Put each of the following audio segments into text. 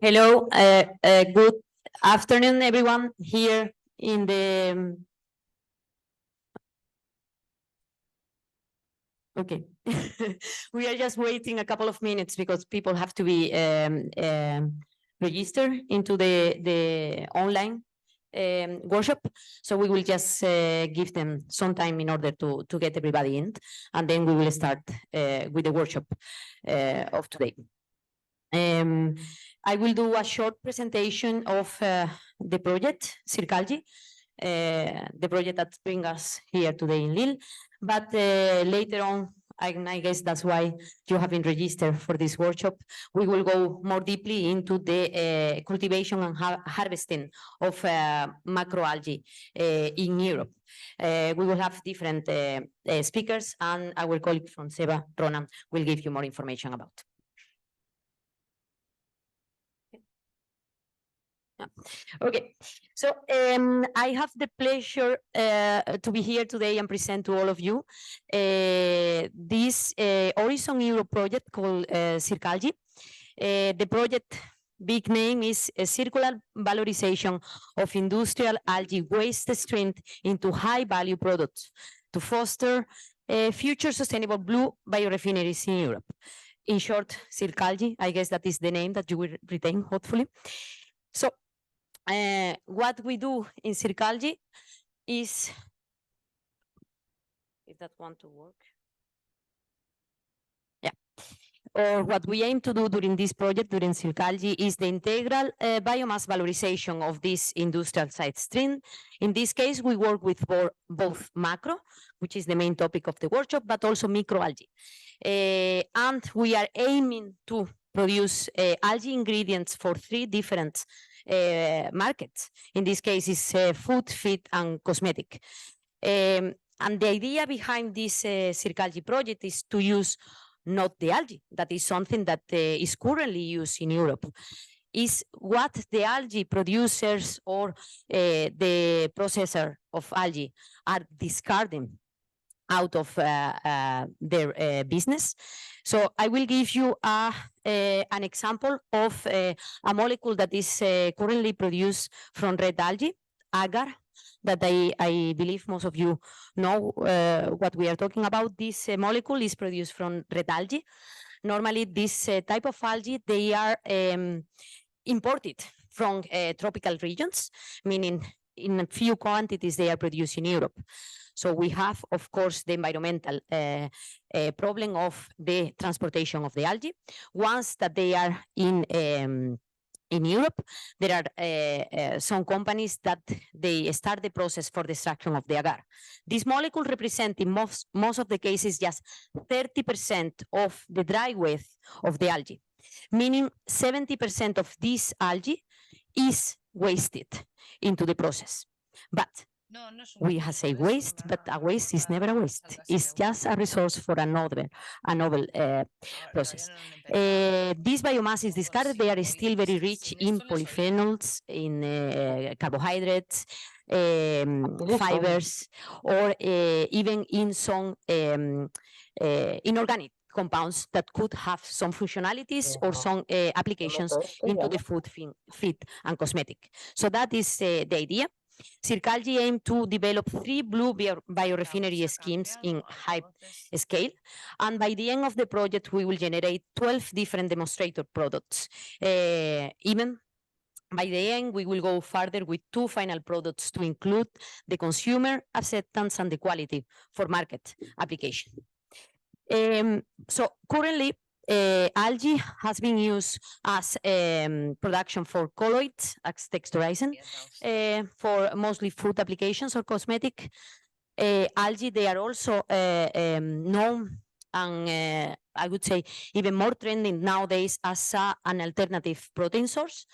Hello, good afternoon, everyone here in the. Okay, we are just waiting a couple of minutes because people have to be registered into the online workshop. So we will just give them some time in order to get everybody in, and then we will start with the workshop of today. I will do a short presentation of the project, Circalgi, the project that brings us here today in Lille. But later on, I guess that's why you have been registered for this workshop. We will go more deeply into the cultivation and harvesting of macroalgae in Europe. We will have different speakers, and our colleague from SEBA, Ronan, will give you more information about. Okay, so I have the pleasure to be here today and present to all of you this Horizon Europe project called Circalgi. The project big name is a circular valorization of industrial algae waste stream into high value products to foster future sustainable blue biorefineries in Europe. In short, Circalgi, I guess that is the name that you will retain, hopefully. So what we do in Circalgi is, if that want to work, yeah, or what we aim to do during this project, during Circalgi, is the integral biomass valorization of this industrial side stream. In this case, we work with both macro, which is the main topic of the workshop, but also microalgae. And we are aiming to produce algae ingredients for 3 different markets. In this case, is food, feed, and cosmetic. And the idea behind this Circalgi project is to use not the algae, that is something that is currently used in Europe, is what the algae producers or the processor of algae are discarding out of their business. So I will give you an example of a molecule that is currently produced from red algae, agar, that I believe most of you know what we are talking about. This molecule is produced from red algae. Normally, this type of algae, they are imported from tropical regions, meaning in few quantities they are produced in Europe. So we have, of course, the environmental problem of the transportation of the algae. Once that they are in Europe, there are some companies that they start the process for the extraction of the agar. This molecule represents in most of the cases just 30% of the dry weight of the algae, meaning 70% of this algae is wasted into the process. But we have say waste, but a waste is never a waste. It's just a resource for a novel process. This biomass is discarded. They are still very rich in polyphenols, in carbohydrates, fibers, or even in some inorganic compounds that could have some functionalities or some applications into the food, feed, and cosmetic. So that is the idea. Circalgi aimed to develop 3 blue biorefinery schemes in high scale. And by the end of the project, we will generate 12 different demonstrator products. Even by the end, we will go further with 2 final products to include the consumer acceptance and the quality for market application. So currently, algae has been used as production for colloids, as texturizing, for mostly food applications or cosmetic. Algae, they are also known and I would say even more trending nowadays as an alternative protein source.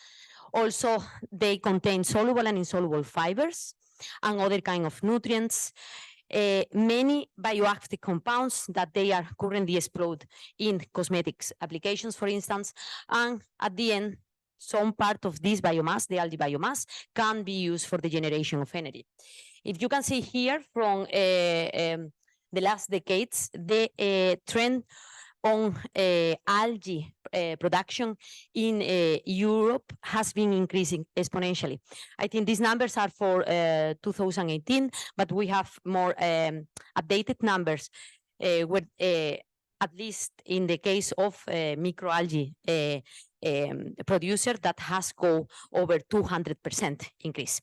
Also, they contain soluble and insoluble fibers and other kind of nutrients. Many bioactive compounds that they are currently explored in cosmetics applications, for instance, and at the end, some part of this biomass, the algae biomass, can be used for the generation of energy. If you can see here from the last decades, the trend on algae production in Europe has been increasing exponentially. I think these numbers are for 2018, but we have more updated numbers where at least in the case of microalgae producer that has go over 200% increase.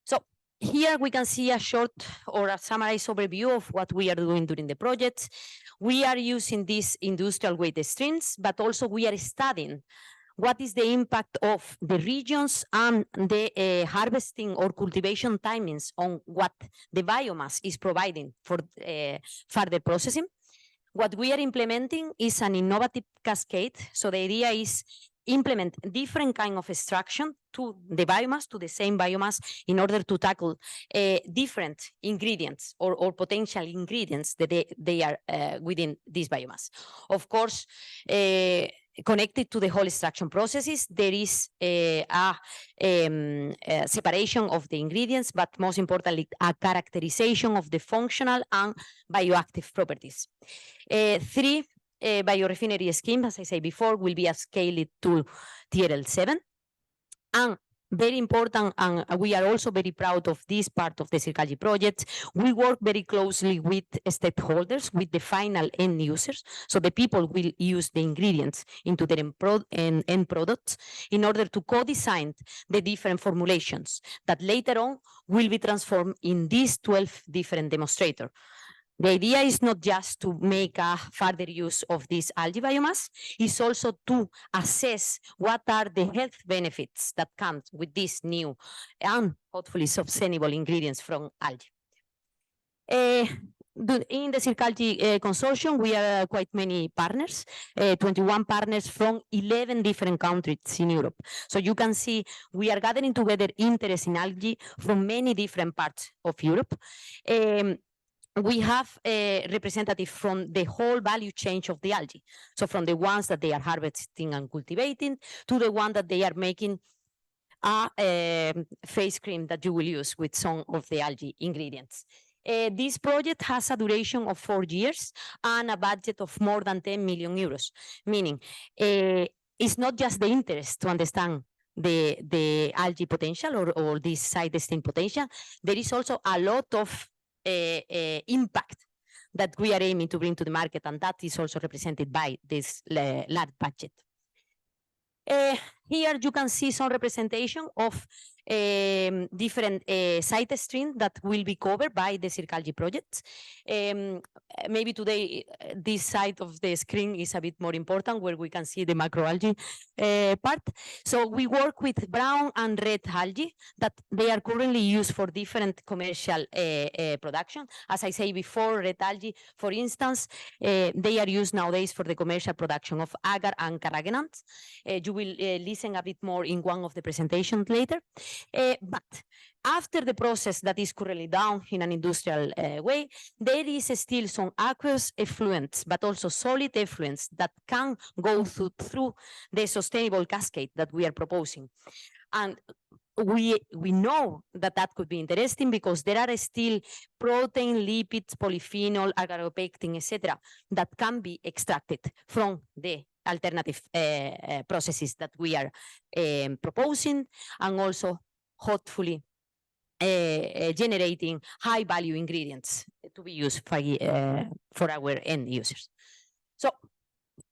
So here we can see a short or a summarized overview of what we are doing during the project. We are using these industrial waste streams, but also we are studying what is the impact of the regions and the harvesting or cultivation timings on what the biomass is providing for further processing. What we are implementing is an innovative cascade. So the idea is implement different kind of extraction to the biomass, to the same biomass, in order to tackle different ingredients or potential ingredients that they are within this biomass. Of course, connected to the whole extraction processes, there is a separation of the ingredients, but most importantly, a characterization of the functional and bioactive properties. 3 biorefinery scheme, as I said before, will be scaled to TRL7. And very important, and we are also very proud of this part of the Circalgi project. We work very closely with stakeholders, with the final end users. So the people will use the ingredients into their end products in order to co-design the different formulations that later on will be transformed in these 12 different demonstrators. The idea is not just to make a further use of this algae biomass, it's also to assess what are the health benefits that come with these new and hopefully sustainable ingredients from algae. In the Circalgi consortium, we are quite many partners, 21 partners from 11 different countries in Europe. So you can see we are gathering together interest in algae from many different parts of Europe. We have a representative from the whole value chain of the algae. So from the ones that they are harvesting and cultivating to the one that they are making a face cream that you will use with some of the algae ingredients. This project has a duration of 4 years and a budget of more than 10 million euros, meaning it's not just the interest to understand the algae potential or this side stream potential. There is also a lot of impact that we are aiming to bring to the market, and that is also represented by this large budget. Here you can see some representation of different site streams that will be covered by the Circalgi project. Maybe today this side of the screen is a bit more important, where we can see the macroalgae part. So we work with brown and red algae that they are currently used for different commercial production. As I say before, red algae, for instance, they are used nowadays for the commercial production of agar and carrageenans. You will listen a bit more in one of the presentations later. But after the process that is currently done in an industrial way, there is still some aqueous effluents, but also solid effluents that can go through the sustainable cascade that we are proposing. And we know that that could be interesting because there are still protein, lipids, polyphenol, agaropectin, etc., that can be extracted from the alternative processes that we are proposing, and also hopefully generating high value ingredients to be used for our end users. So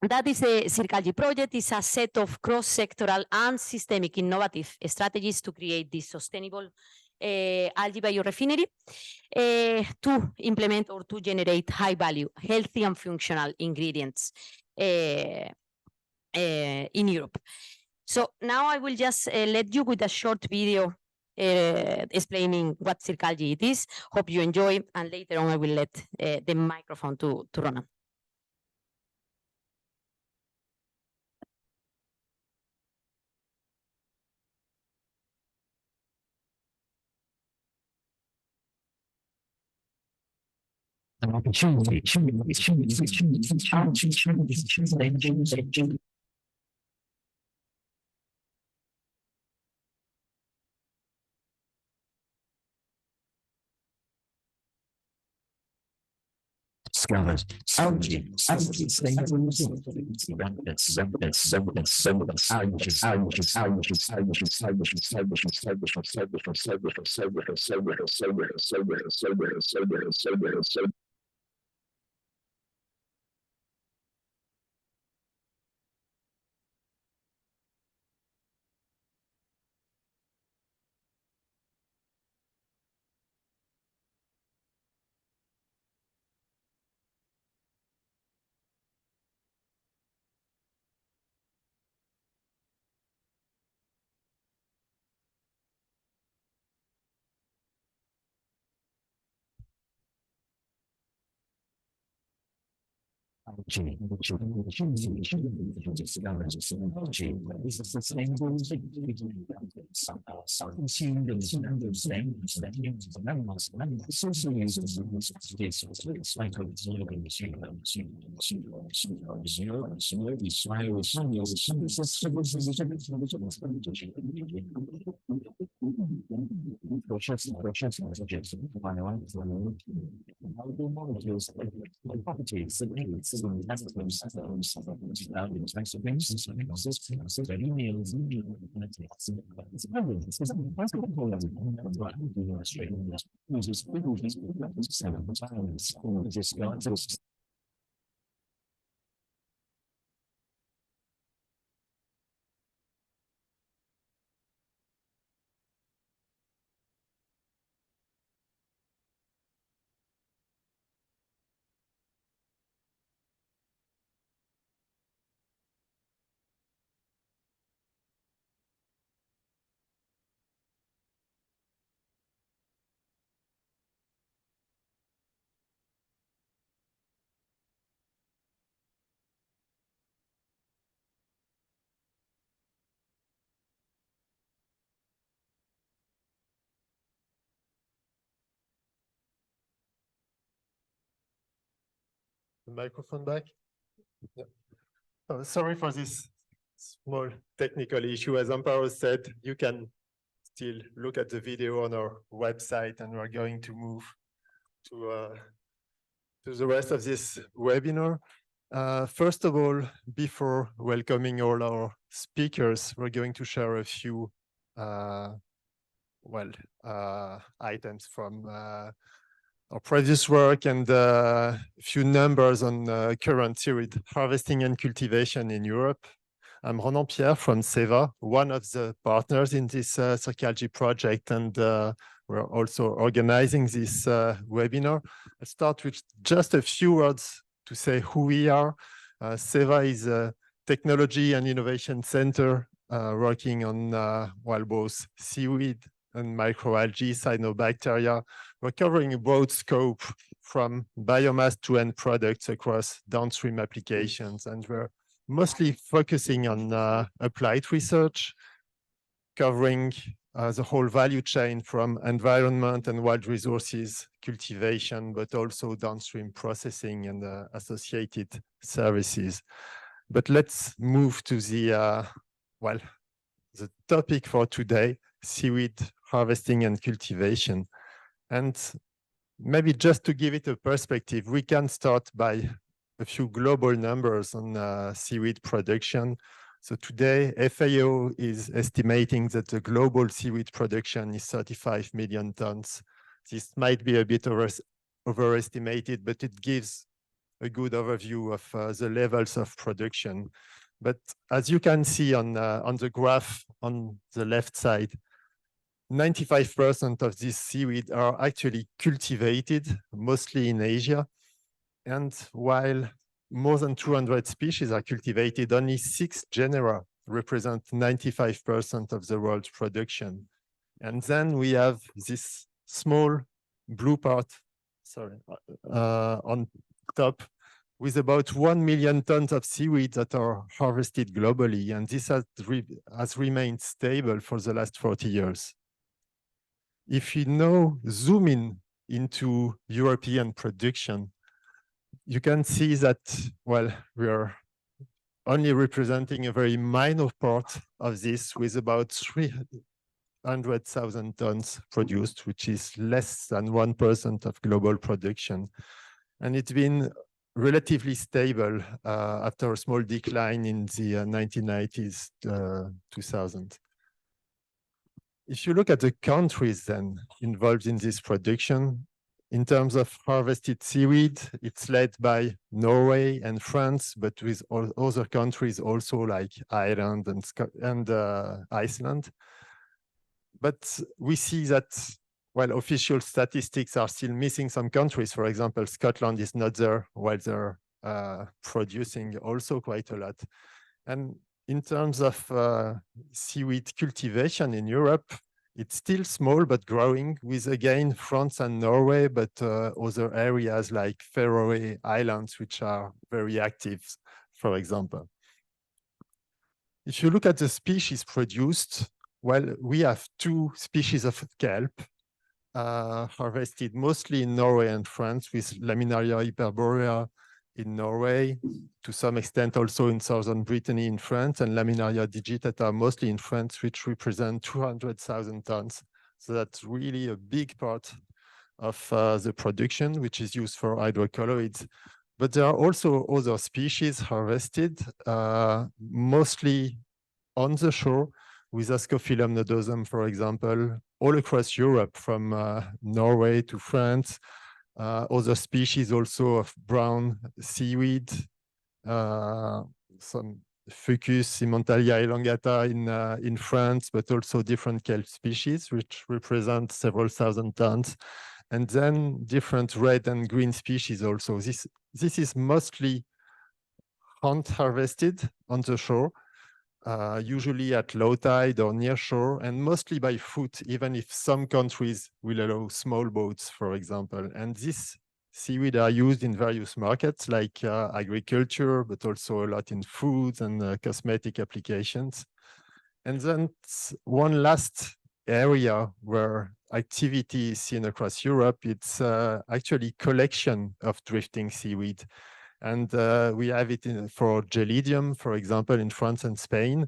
that is the Circalgi project. It's a set of cross-sectoral and systemic innovative strategies to create this sustainable algae biorefinery to implement or to generate high value, healthy and functional ingredients in Europe. So now I will just let you with a short video explaining what Circalgi it is. Hope you enjoy, and later on I will let the microphone to Ronan. discovered algae The microphone back? Yeah. Oh, sorry for this small technical issue. As Amparo said, you can still look at the video on our website, and we're going to move to the rest of this webinar. First of all, before welcoming all our speakers, we're going to share a few items from our previous work and a few numbers on current seaweed harvesting and cultivation in Europe. I'm Ronan Pierre from SEVA, one of the partners in this Circalgy project, and we're also organizing this webinar. I'll start with just a few words to say who we are. SEVA is a technology and innovation center working on both seaweed and microalgae, cyanobacteria. We're covering a broad scope from biomass to end products across downstream applications, and we're mostly focusing on applied research, covering the whole value chain from environment and wild resources cultivation, but also downstream processing and associated services. But let's move to the topic for today, seaweed harvesting and cultivation. And maybe just to give it a perspective, we can start by a few global numbers on seaweed production. So today, FAO is estimating that the global seaweed production is 35 million tons. This might be a bit overestimated, but it gives a good overview of the levels of production. But as you can see on the graph on the left side, 95% of this seaweed are actually cultivated, mostly in Asia. And while more than 200 species are cultivated, only 6 genera represent 95% of the world's production. And then we have this small blue part, on top, with about 1 million tons of seaweed that are harvested globally. And this has remained stable for the last 40 years. If you now zoom into European production, you can see that, well, we are only representing a very minor part of this, with about 300,000 tons produced, which is less than 1% of global production. And it's been relatively stable after a small decline in the 1990s, 2000. If you look at the countries then involved in this production, in terms of harvested seaweed, it's led by Norway and France, but with other countries also like Ireland and Iceland. But we see that, while official statistics are still missing some countries, for example, Scotland is not there, while they're producing also quite a lot. And in terms of seaweed cultivation in Europe, it's still small but growing, with again France and Norway, but other areas like Faroe Islands, which are very active, for example. If you look at the species produced, well, we have two species of kelp harvested mostly in Norway and France, with Laminaria hyperborea in Norway, to some extent also in southern Brittany in France, and Laminaria digitata mostly in France, which represent 200,000 tons. So that's really a big part of the production, which is used for hydrocolloids. But there are also other species harvested, mostly on the shore, with Ascophyllum nodosum, for example, all across Europe, from Norway to France. Other species also of brown seaweed, some Fucus, Simontalia elongata in France, but also different kelp species, which represent several thousand tons. And then different red and green species also. This is mostly hand harvested on the shore, usually at low tide or near shore, and mostly by foot, even if some countries will allow small boats, for example. And this seaweed are used in various markets like agriculture, but also a lot in foods and cosmetic applications. And then one last area where activity is seen across Europe, it's actually collection of drifting seaweed. And we have it for Gelidium, for example, in France and Spain.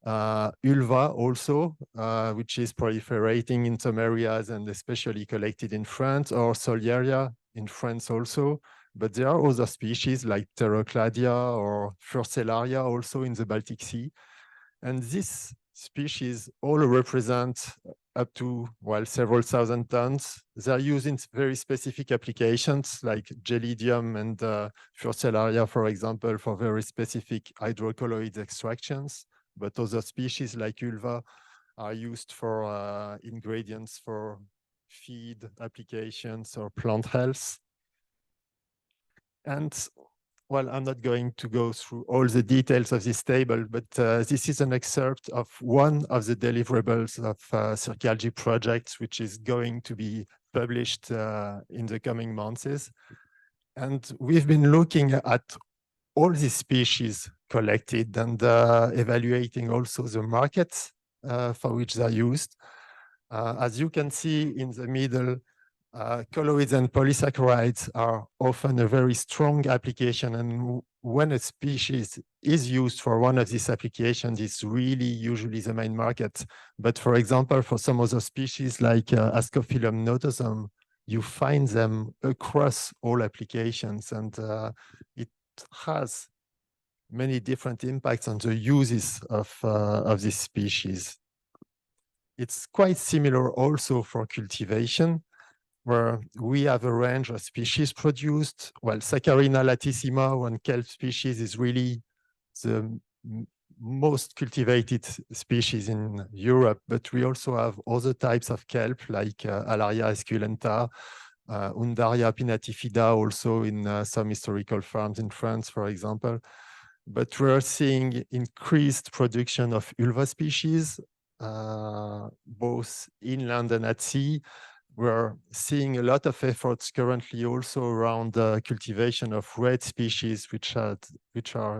Ulva also, which is proliferating in some areas and especially collected in France, or Soliaria in France also. But there are other species like Pterocladia or Furcellaria also in the Baltic Sea. And these species all represent up to, well, several thousand tons. They're used in very specific applications like Gelidium and Furcellaria, for example, for very specific hydrocolloid extractions. But other species like Ulva are used for ingredients for feed applications or plant health. And well, I'm not going to go through all the details of this table, but this is an excerpt of one of the deliverables of Circalgy projects, which is going to be published in the coming months. And we've been looking at all these species collected and evaluating also the markets for which they're used. As you can see in the middle, colloids and polysaccharides are often a very strong application, and when a species is used for one of these applications, it's really usually the main market. But for example, for some other species like Ascophyllum nodosum, you find them across all applications, and it has many different impacts on the uses of this species. It's quite similar also for cultivation, where we have a range of species produced. Well, Saccharina latissima, one kelp species, is really the most cultivated species in Europe, but we also have other types of kelp like Alaria esculenta, Undaria pinnatifida, also in some historical farms in France, for example. But we're seeing increased production of ulva species, both inland and at sea. We're seeing a lot of efforts currently also around the cultivation of red species, which are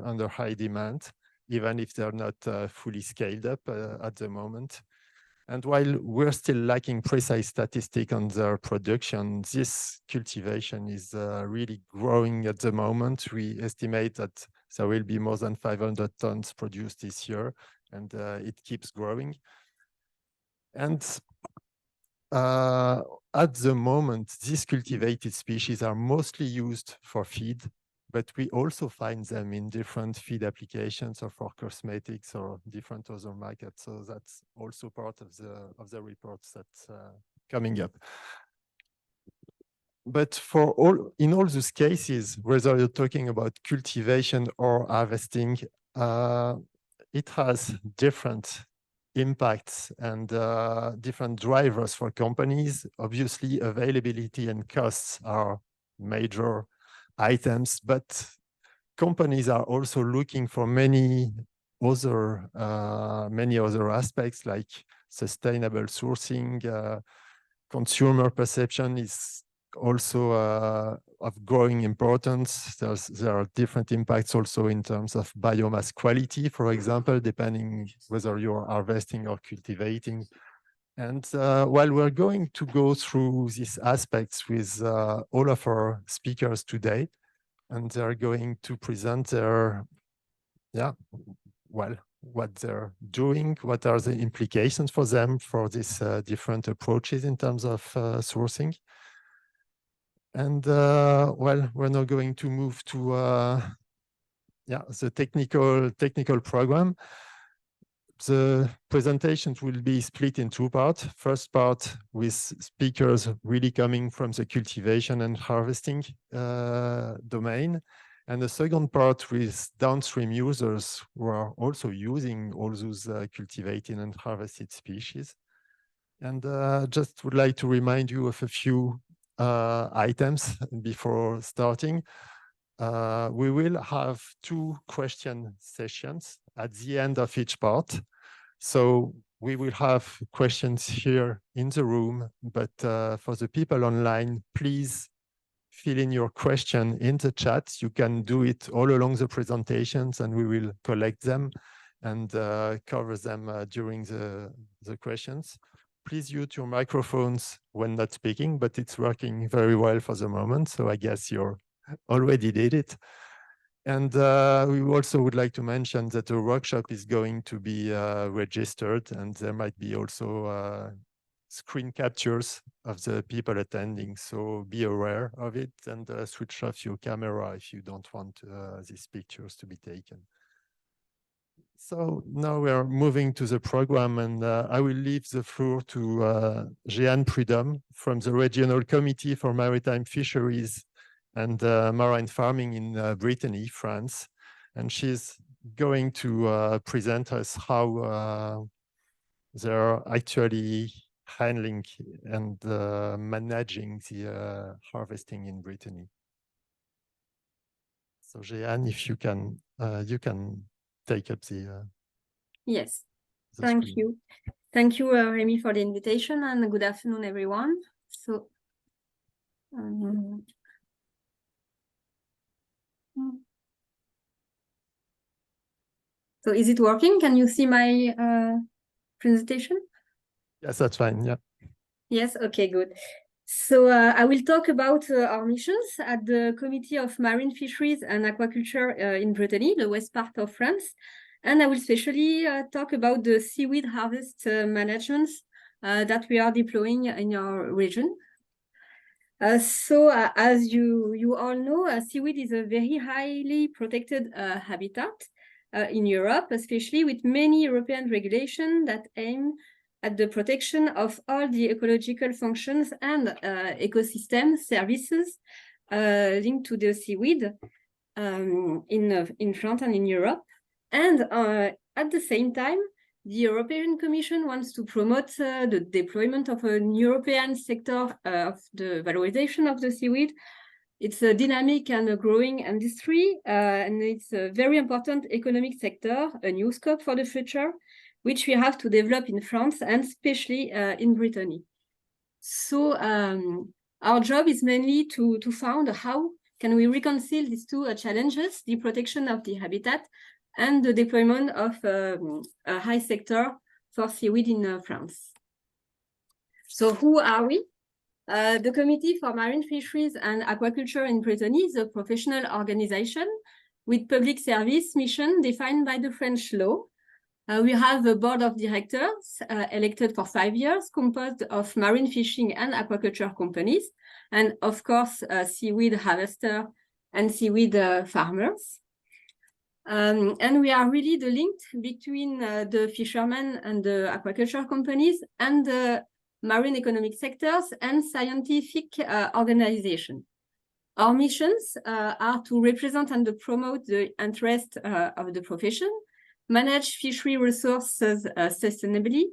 under high demand, even if they're not fully scaled up at the moment. And while we're still lacking precise statistics on their production, this cultivation is really growing at the moment. We estimate that there will be more than 500 tons produced this year, and it keeps growing. And at the moment, these cultivated species are mostly used for feed, but we also find them in different feed applications or for cosmetics or different other markets. So that's also part of the reports that's coming up. But in all those cases, whether you're talking about cultivation or harvesting, it has different impacts and different drivers for companies. Obviously, availability and costs are major items, but companies are also looking for many other aspects like sustainable sourcing. Consumer perception is also of growing importance. There are different impacts also in terms of biomass quality, for example, depending whether you're harvesting or cultivating. And while we're going to go through these aspects with all of our speakers today, and they're going to present their, what they're doing, what are the implications for them for these different approaches in terms of sourcing. And we're now going to move to the technical program. The presentations will be split in two parts. First part with speakers really coming from the cultivation and harvesting domain. And the second part with downstream users who are also using all those cultivated and harvested species. And just would like to remind you of a few items before starting. We will have 2 question sessions at the end of each part. So we will have questions here in the room, but for the people online, please fill in your question in the chat. You can do it all along the presentations and we will collect them and cover them during the questions. Please mute your microphones when not speaking, but it's working very well for the moment. So I guess you already did it. And we also would like to mention that the workshop is going to be registered, and there might be also screen captures of the people attending. So be aware of it and switch off your camera if you don't want these pictures to be taken. So now we are moving to the program, and I will leave the floor to Jeanne Prudhomme from the Regional Committee for Maritime Fisheries and Marine Farming in Brittany, France. And she's going to present us how they're actually handling and managing the harvesting in Brittany. So Jeanne, if you can take up the yes. the Thank screen. you. Thank you, Remy, for the invitation, and good afternoon, everyone. So, so is it working? Can you see my presentation? Yes, that's fine. Yeah. Yes. Okay. Good. So I will talk about our missions at the Committee of Marine Fisheries and Aquaculture in Brittany, the west part of France. And I will especially talk about the seaweed harvest management that we are deploying in our region. So as you all know, seaweed is a very highly protected habitat in Europe, especially with many European regulations that aim at the protection of all the ecological functions and ecosystem services linked to the seaweed in France and in Europe. And at the same time, the European Commission wants to promote the deployment of a European sector of the valorization of the seaweed. It's a dynamic and a growing industry, and it's a very important economic sector, a new scope for the future, which we have to develop in France and especially in Brittany. So our job is mainly to find how can we reconcile these two challenges, the protection of the habitat and the deployment of a high sector for seaweed in France. So who are we? The Committee for Marine Fisheries and Aquaculture in Brittany is a professional organization with public service mission defined by the French law. We have a board of directors elected for 5 years, composed of marine fishing and aquaculture companies, and of course, seaweed harvester and seaweed farmers. And we are really the link between the fishermen and the aquaculture companies and the marine economic sectors and scientific organization. Our missions are to represent and to promote the interest of the profession, manage fishery resources sustainably,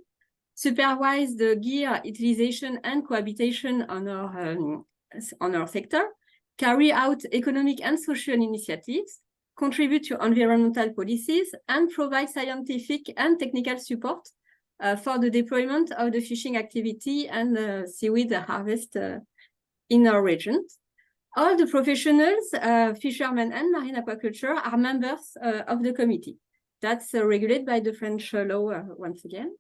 supervise the gear utilization and cohabitation on our sector, carry out economic and social initiatives, contribute to environmental policies, and provide scientific and technical support for the deployment of the fishing activity and seaweed harvest in our region. All the professionals, fishermen and marine aquaculture are members of the committee. That's regulated by the French law once again.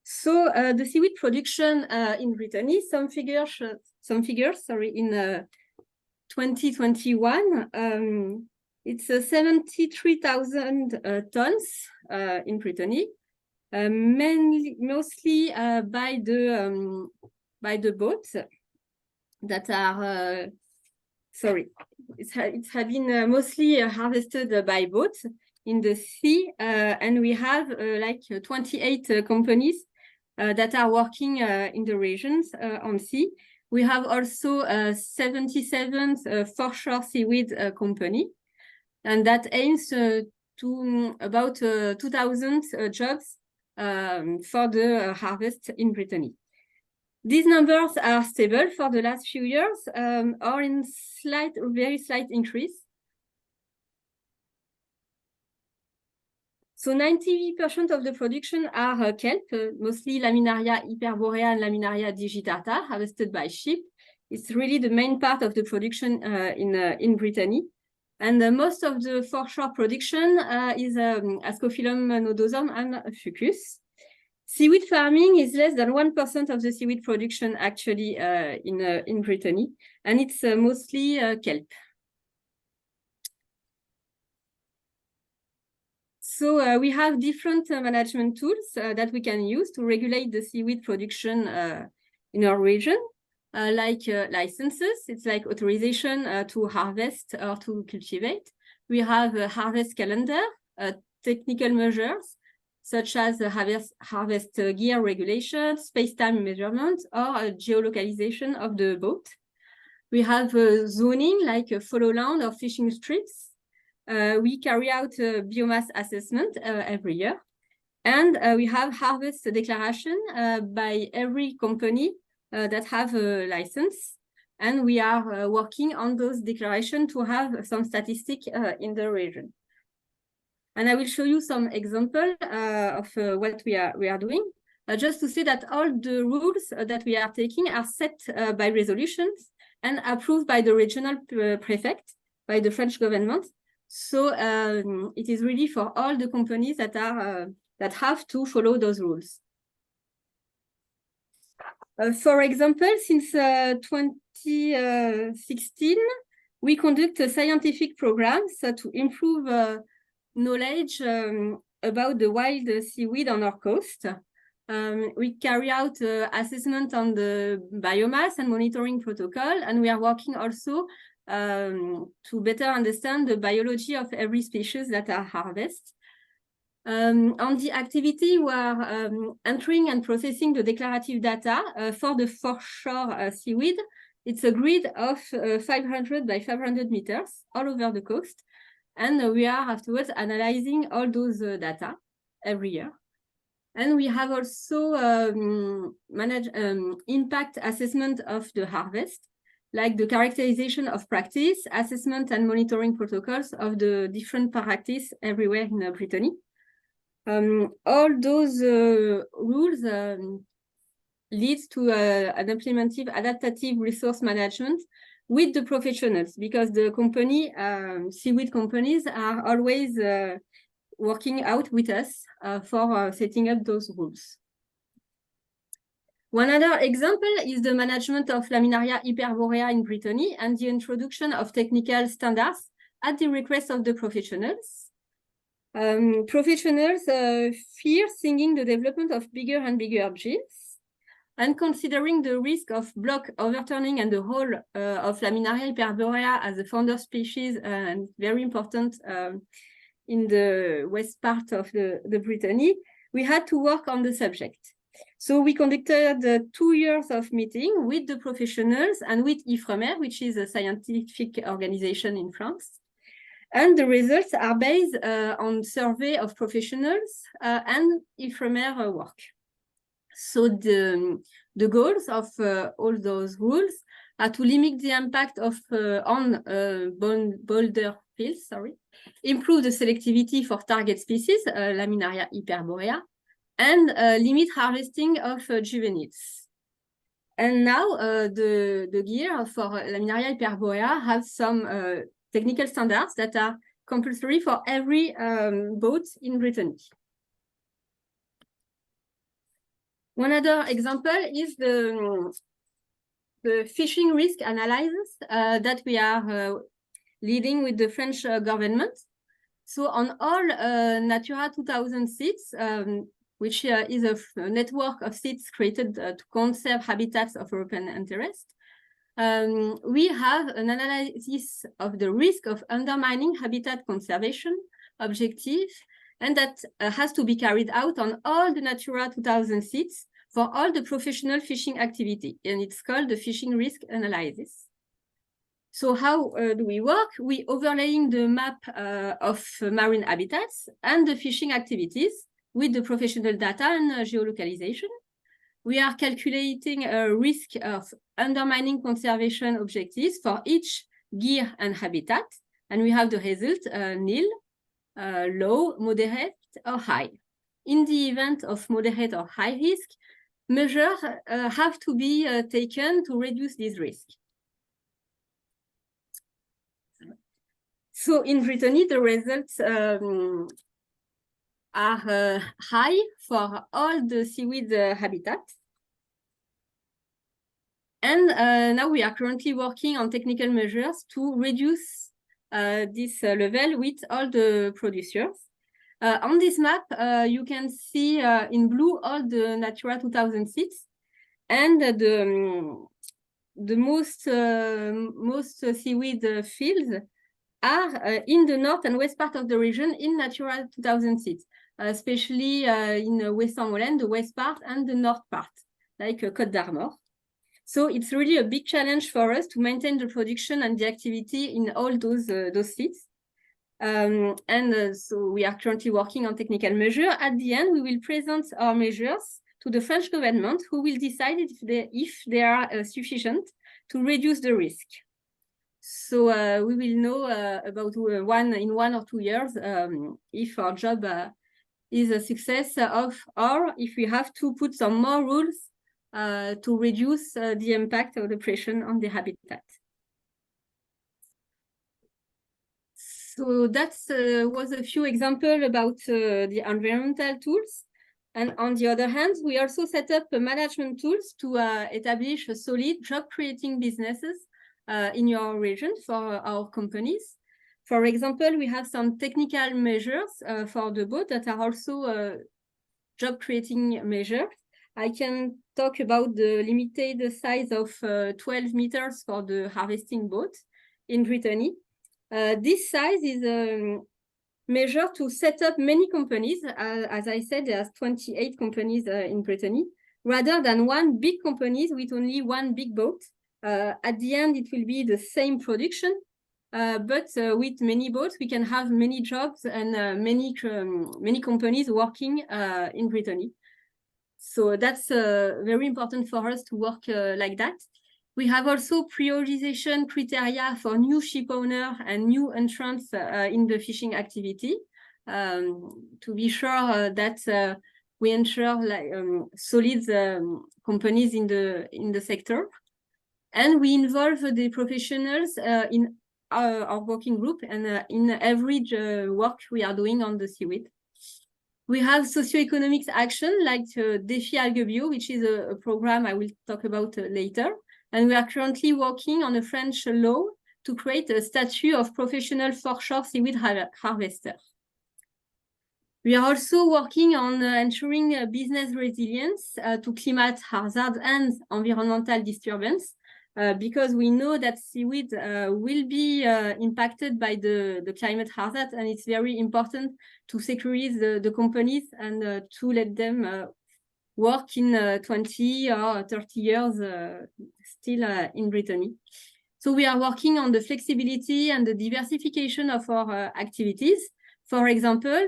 So the seaweed production in Brittany, some figures, in 2021, it's 73,000 tons in Brittany, mostly by the boats that are it's been mostly harvested by boats in the sea, and we have like 28 companies that are working in the regions on sea. We have also 77 foreshore seaweed company, and that aims to about 2,000 jobs for the harvest in Brittany. These numbers are stable for the last few years, or in very slight increase. So 90% of the production are kelp, mostly Laminaria hyperborea and Laminaria digitata, harvested by ship. It's really the main part of the production in Brittany. And most of the foreshore production is Ascophyllum nodosum and Fucus. Seaweed farming is less than 1% of the seaweed production actually in Brittany, and it's mostly kelp. So we have different management tools that we can use to regulate the seaweed production in our region, like licenses. It's like authorization to harvest or to cultivate. We have a harvest calendar, technical measures, such as harvest gear regulation, space-time measurement, or geolocalization of the boat. We have zoning, like follow land or fishing strips. We carry out a biomass assessment every year. And we have harvest declaration by every company that have a license. And we are working on those declarations to have some statistics in the region. And I will show you some example of what we are doing, just to say that all the rules that we are taking are set by resolutions and approved by the regional prefect, by the French government. So it is really for all the companies that have to follow those rules. For example, since 2016, we conduct scientific programs to improve knowledge about the wild seaweed on our coast. We carry out assessment on the biomass and monitoring protocol, and we are working also to better understand the biology of every species that are harvested. On the activity, we are entering and processing the declarative data for the foreshore seaweed. It's a grid of 500 by 500 meters all over the coast. And we are afterwards analyzing all those data every year. And we have also managed impact assessment of the harvest, like the characterization of practice, assessment and monitoring protocols of the different practices everywhere in Brittany. All those rules lead to an implementive adaptive resource management with the professionals, because the company, seaweed companies, are always working out with us for setting up those rules. One other example is the management of Laminaria hyperborea in Brittany and the introduction of technical standards at the request of the professionals. Professionals fear seeing the development of bigger and bigger algaes, and considering the risk of block overturning and the whole of Laminaria hyperborea as a founder species and very important in the west part of the Brittany, we had to work on the subject. So we conducted 2 years of meeting with the professionals and with IFREMER, which is a scientific organization in France. And the results are based on survey of professionals and IFREMER work. So the goals of all those rules are to limit the impact of on boulder fields, improve the selectivity for target species, Laminaria hyperborea, and limit harvesting of juveniles. And now the gear for Laminaria hyperborea has some technical standards that are compulsory for every boat in Brittany. One other example is the fishing risk analysis that we are leading with the French government. So on all Natura 2000 sites, which is a network of sites created to conserve habitats of European interest, we have an analysis of the risk of undermining habitat conservation objective, and that has to be carried out on all the Natura 2000 sites for all the professional fishing activity, and it's called the fishing risk analysis. So how do we work? We overlaying the map of marine habitats and the fishing activities with the professional data and geolocalization. We are calculating a risk of undermining conservation objectives for each gear and habitat, and we have the result nil, low, moderate, or high. In the event of moderate or high risk, measures have to be taken to reduce this risk. So in Brittany, the results are high for all the seaweed habitats. And now we are currently working on technical measures to reduce this level with all the producers. On this map, you can see in blue all the Natura 2000 sites, and the most seaweed fields are in the north and west part of the region in Natura 2000 sites, especially in Western-Molène, the west part, and the north part, like Côte d'Armor. So it's really a big challenge for us to maintain the production and the activity in all those sites. So we are currently working on technical measures. At the end, we will present our measures to the French government, who will decide if they are sufficient to reduce the risk. So we will know about in 1 or 2 years if our job is a success or if we have to put some more rules to reduce the impact of depression on the habitat. So that was a few examples about the environmental tools. And on the other hand, we also set up management tools to establish a solid job-creating businesses in your region for our companies. For example, we have some technical measures for the boat that are also job-creating measures. I can talk about the limited size of 12 meters for the harvesting boat in Brittany. This size is a measure to set up many companies. As I said, there's 28 companies in Brittany, rather than one big company with only one big boat. At the end, it will be the same production, but with many boats, we can have many jobs and many companies working in Brittany. So that's very important for us to work like that. We have also prioritization criteria for new ship owner and new entrants in the fishing activity to be sure that we ensure solid companies in the sector. And we involve the professionals in our working group and in every work we are doing on the seaweed. We have socioeconomic action like Défi Algue Bio, which is a program I will talk about later. And we are currently working on a French law to create a statute of professional foreshore seaweed harvester. We are also working on ensuring business resilience to climate hazard and environmental disturbance, because we know that seaweed will be impacted by the climate hazard, and it's very important to secure the companies and to let them work in 20 or 30 years still in Brittany. So we are working on the flexibility and the diversification of our activities. For example,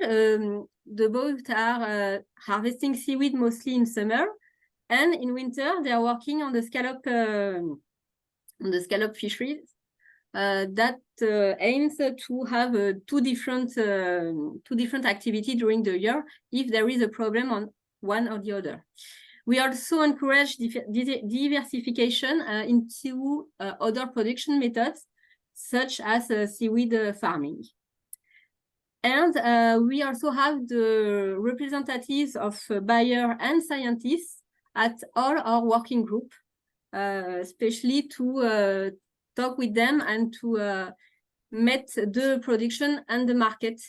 the boats are harvesting seaweed mostly in summer, and in winter they are working on the scallop fisheries that aims to have two different activities during the year if there is a problem on one or the other. We also encourage diversification into other production methods, such as seaweed farming. And we also have the representatives of buyers and scientists at all our working group, especially to talk with them and to meet the production and the market.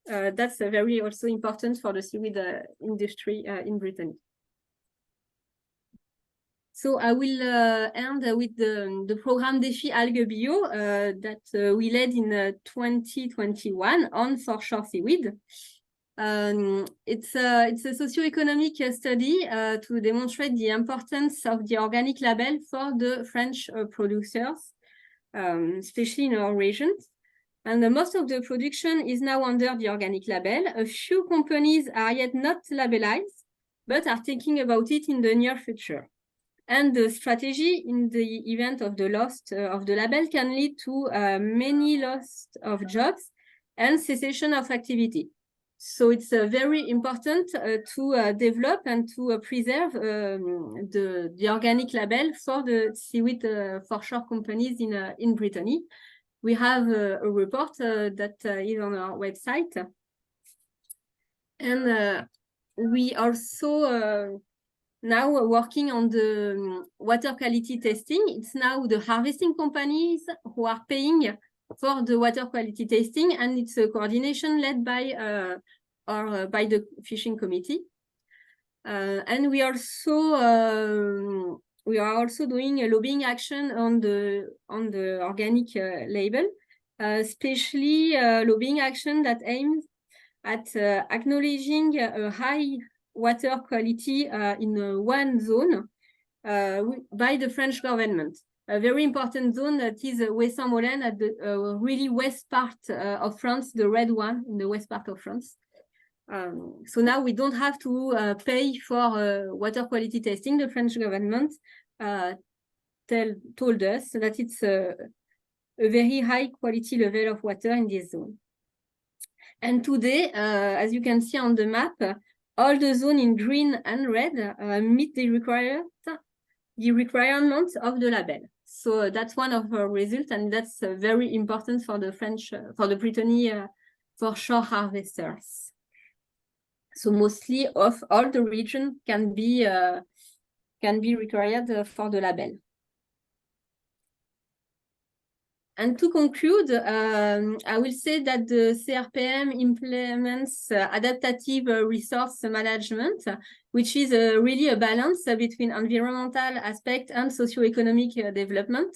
That's very also important for the seaweed industry in Britain. So I will end with the program Défi Algae Bio that we led in 2021 on foreshore seaweed. It's a socio-economic study to demonstrate the importance of the organic label for the French producers, especially in our regions. And most of the production is now under the organic label. A few companies are yet not labelized, but are thinking about it in the near future. And the strategy in the event of the loss of the label can lead to many loss of jobs and cessation of activity. So it's very important to develop and to preserve the organic label for the seaweed foreshore companies in Brittany. We have a report that is on our website. And we also now we're working on the water quality testing. It's now the harvesting companies who are paying for the water quality testing, and it's a coordination led by by the fishing committee. And we are also doing a lobbying action on the organic label, especially lobbying action that aims at acknowledging a high water quality in one zone by the French government. A very important zone that is Ouessant-Molène at the really west part of France, the red one in the west part of France. So now we don't have to pay for water quality testing. The French government told us that it's a very high quality level of water in this zone. And today, as you can see on the map, all the zones in green and red meet the requirements of the label. So that's one of our results, and that's very important for the French, for the Brittany foreshore harvesters. So mostly of all the region can be required for the label. And to conclude, I will say that the CRPM implements adaptive resource management, which is really a balance between environmental aspect and socio-economic development.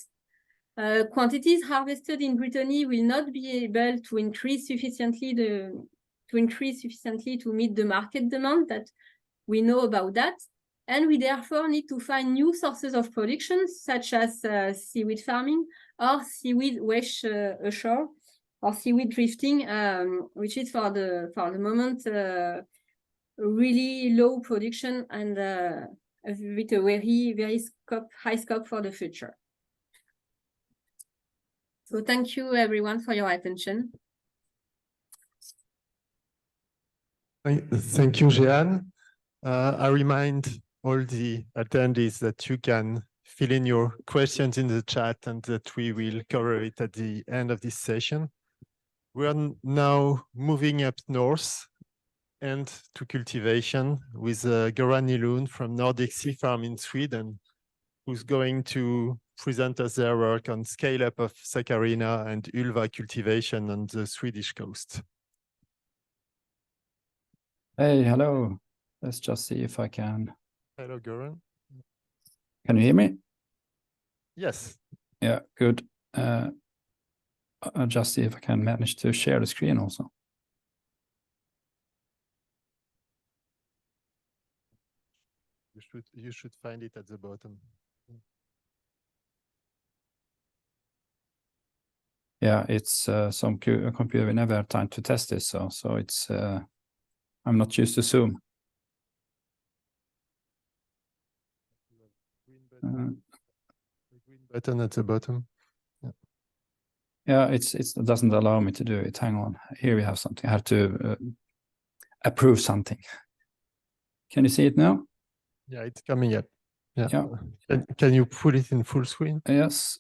Quantities harvested in Brittany will not be able to increase sufficiently to meet the market demand that we know about that. And we therefore need to find new sources of production, such as seaweed farming or seaweed wash ashore, or seaweed drifting, which is for the moment really low production and with a very high scope for the future. So thank you everyone for your attention. Thank you, Jeanne. I remind all the attendees that you can fill in your questions in the chat and that we will cover it at the end of this session. We are now moving up north and to cultivation with Göran Nylund from Nordic Sea Farm in Sweden, who's going to present us their work on scale-up of Saccharina and ulva cultivation on the Swedish coast. Hey, hello. Let's just see if I can. Hello, Goran. Can you hear me? Yes. Yeah, good. I'll just see if I can manage to share the screen also. You should find it at the bottom. Yeah, it's some computer. We never had time to test this, so it's I'm not used to Zoom. The green button at the bottom. Yeah, it doesn't allow me to do it. Hang on. Here we have something. I have to approve something. Can you see it now? Yeah, it's coming up. Yeah. Yeah. Can you put it in full screen? Yes.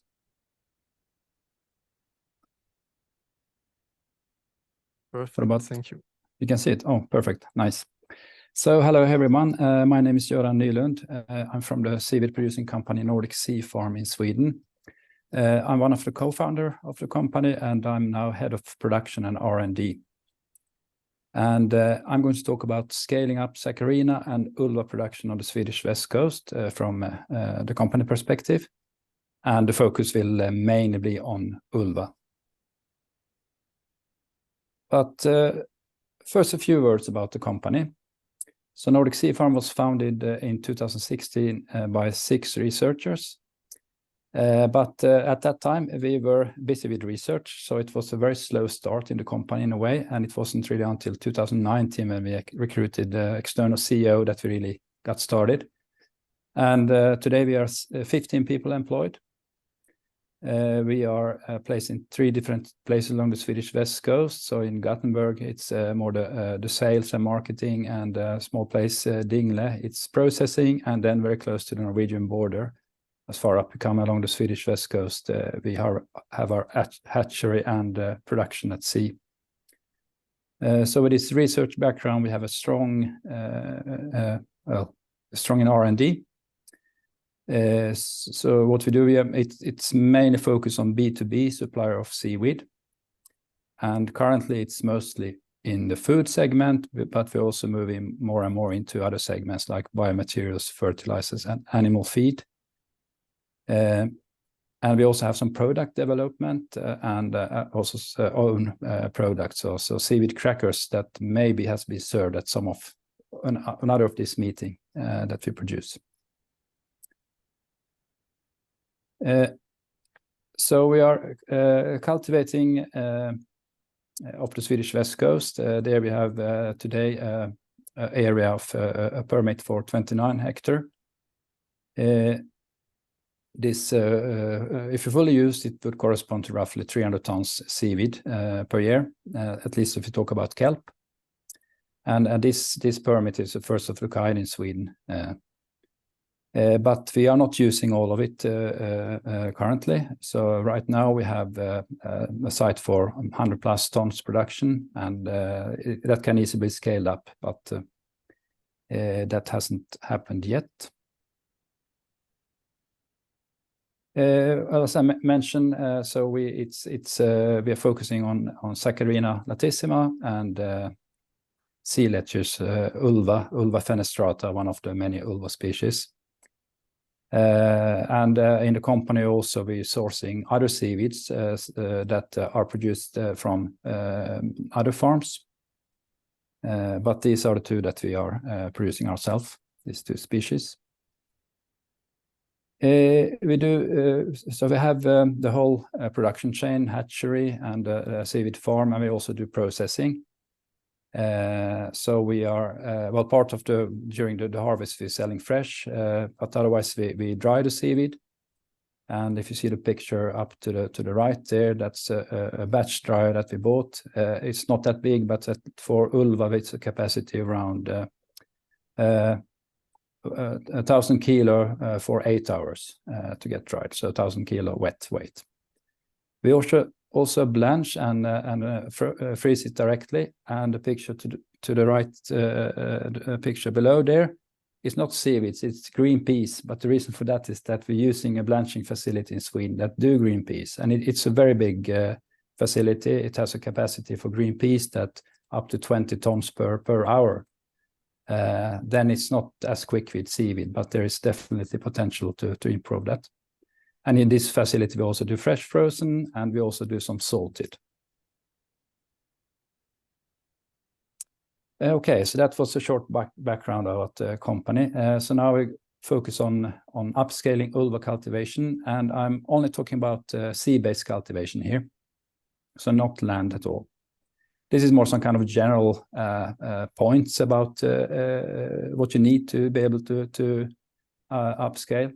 Perfect. Thank you. You can see it. Oh, perfect. Nice. So hello, everyone. My name is Göran Nylund. I'm from the seaweed producing company Nordic Sea Farm in Sweden. I'm one of the co-founder of the company, and I'm now head of production and R&D. And I'm going to talk about scaling up Saccharina and Ulva production on the Swedish west coast from the company perspective. And the focus will mainly be on Ulva. But first, a few words about the company. So Nordic Sea Farm was founded in 2016 by 6 researchers. But at that time, we were busy with research, so it was a very slow start in the company in a way, and it wasn't really until 2019 when we recruited the external CEO that we really got started. And today we are 15 people employed. We are placed in 3 different places along the Swedish west coast. So in Gothenburg, it's more the sales and marketing, and a small place, Dingle, it's processing, and then very close to the Norwegian border. As far up we come along the Swedish west coast, we have our hatchery and production at sea. So with this research background, we have a strong in R&D. So what we do, it's mainly focused on B2B supplier of seaweed. And currently it's mostly in the food segment, but we're also moving more and more into other segments like biomaterials, fertilizers, and animal feed. And we also have some product development and also own products, also seaweed crackers that maybe has been served at some of another of this meeting that we produce. So we are cultivating off the Swedish west coast. There we have today an area of a permit for 29 hectares. This, if you fully used, it would correspond to roughly 300 tons seaweed per year, at least if you talk about kelp. And this permit is the first of the kind in Sweden. But we are not using all of it currently. So right now we have a site for 100 plus tons production, and that can easily be scaled up, but that hasn't happened yet. As I mentioned, so we are focusing on Saccharina latissima and sea lettuce Ulva fenestrata, one of the many Ulva species. And in the company also we're sourcing other seaweeds that are produced from other farms. But these are the 2 that we are producing ourselves, these 2 species. We do so we have the whole production chain, hatchery, and seaweed farm, and we also do processing. So we are well, part of during the harvest we're selling fresh, but otherwise we dry the seaweed. And if you see the picture up to the right there, that's a batch dryer that we bought. It's not that big, but for Ulva it's a capacity around 1,000 kilo for 8 hours to get dried, so 1,000 kilo wet weight. We also blanch and freeze it directly. And the picture to the right, the picture below there, is not seaweeds, it's green peas. But the reason for that is that we're using a blanching facility in Sweden that do green peas, and it's a very big facility. It has a capacity for green peas that up to 20 tons per hour. then it's not as quick with seaweed, but there is definitely potential to improve that. And in this facility, we also do fresh frozen, and we also do some salted. Okay, so that was a short background about the company. So now we focus on upscaling ulva cultivation, and I'm only talking about sea-based cultivation here, so not land at all. This is more some kind of general points about what you need to be able to upscale.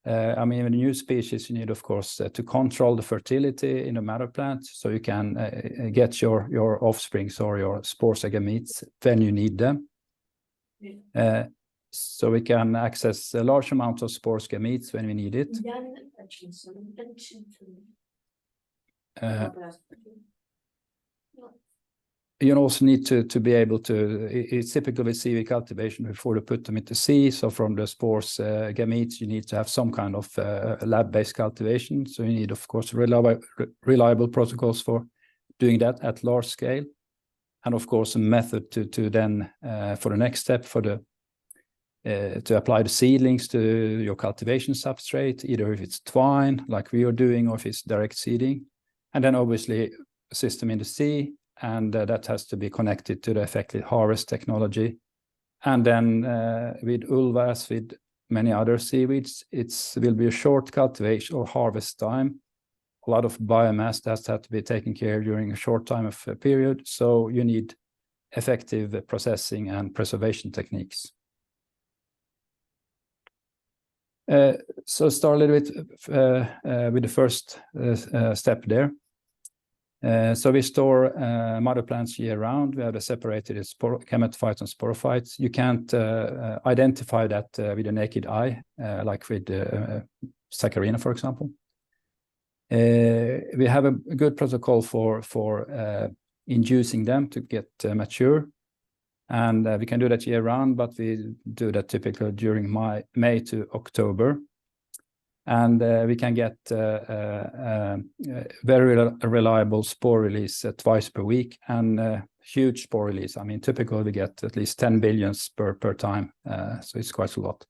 I mean, with new species, you need, of course, to control the fertility in the mother plant, so you can get your offsprings or your spores and gametes when you need them. So we can access a large amount of spores gametes when we need it. You also need to be able to, it's typical with seaweed cultivation before you put them into sea. So from the spores gametes, you need to have some kind of lab-based cultivation. So you need, of course, reliable protocols for doing that at large scale. And of course, a method to then, for the next step, to apply the seedlings to your cultivation substrate, either if it's twine, like we are doing, or if it's direct seeding. And then obviously a system in the sea, and that has to be connected to the effective harvest technology. And then with ulvas, with many other seaweeds, it will be a short cultivation or harvest time. A lot of biomass that has to be taken care of during a short time of a period. So you need effective processing and preservation techniques. So start a little bit with the first step there. So we store mother plants year round. We have the separated gametophytes and sporophytes. You can't identify that with a naked eye, like with Saccharina, for example. We have a good protocol for inducing them to get mature. And we can do that year round, but we do that typically during May to October. And we can get very reliable spore release twice per week, and huge spore release. I mean, typically we get at least 10 billions per time, so it's quite a lot.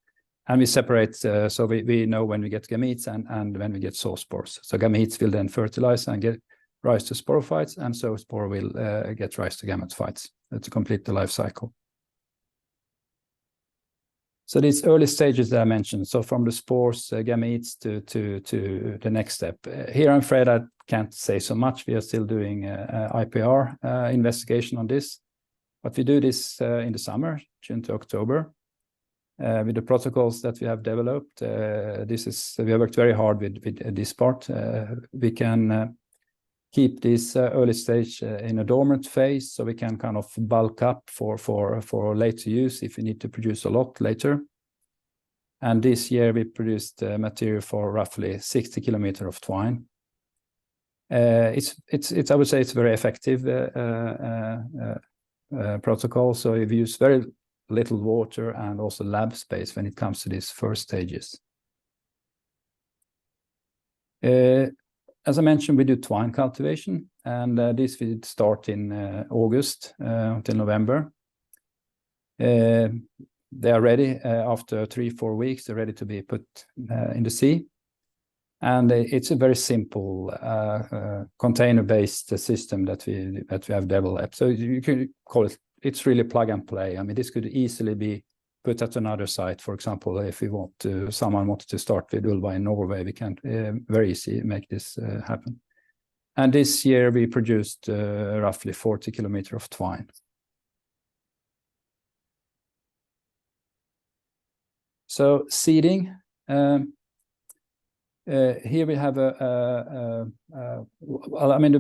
And we separate, so we know when we get gametes and when we get zoospores. So gametes will then fertilize and get rise to sporophytes, and zoospore will get rise to gametophytes to complete the life cycle. So these early stages that I mentioned, so from the spores, gametes to the next step. Here I'm afraid I can't say so much. We are still doing IPR investigation on this. But we do this in the summer, June to October, with the protocols that we have developed. We have worked very hard with this part. We can keep this early stage in a dormant phase, so we can kind of bulk up for later use if we need to produce a lot later. And this year we produced material for roughly 60 kilometers of twine. I would say it's a very effective protocol. So we use very little water and also lab space when it comes to these first stages. As I mentioned, we do twine cultivation, and this will start in August until November. They are ready after 3-4 weeks. They're ready to be put in the sea. And it's a very simple container-based system that we have developed. So you can call it, it's really plug and play. I mean, this could easily be put at another site. For example, if someone wanted to start with ulva in Norway, we can very easy make this happen. And this year we produced roughly 40 kilometers of twine. So seeding, here we have well, I mean,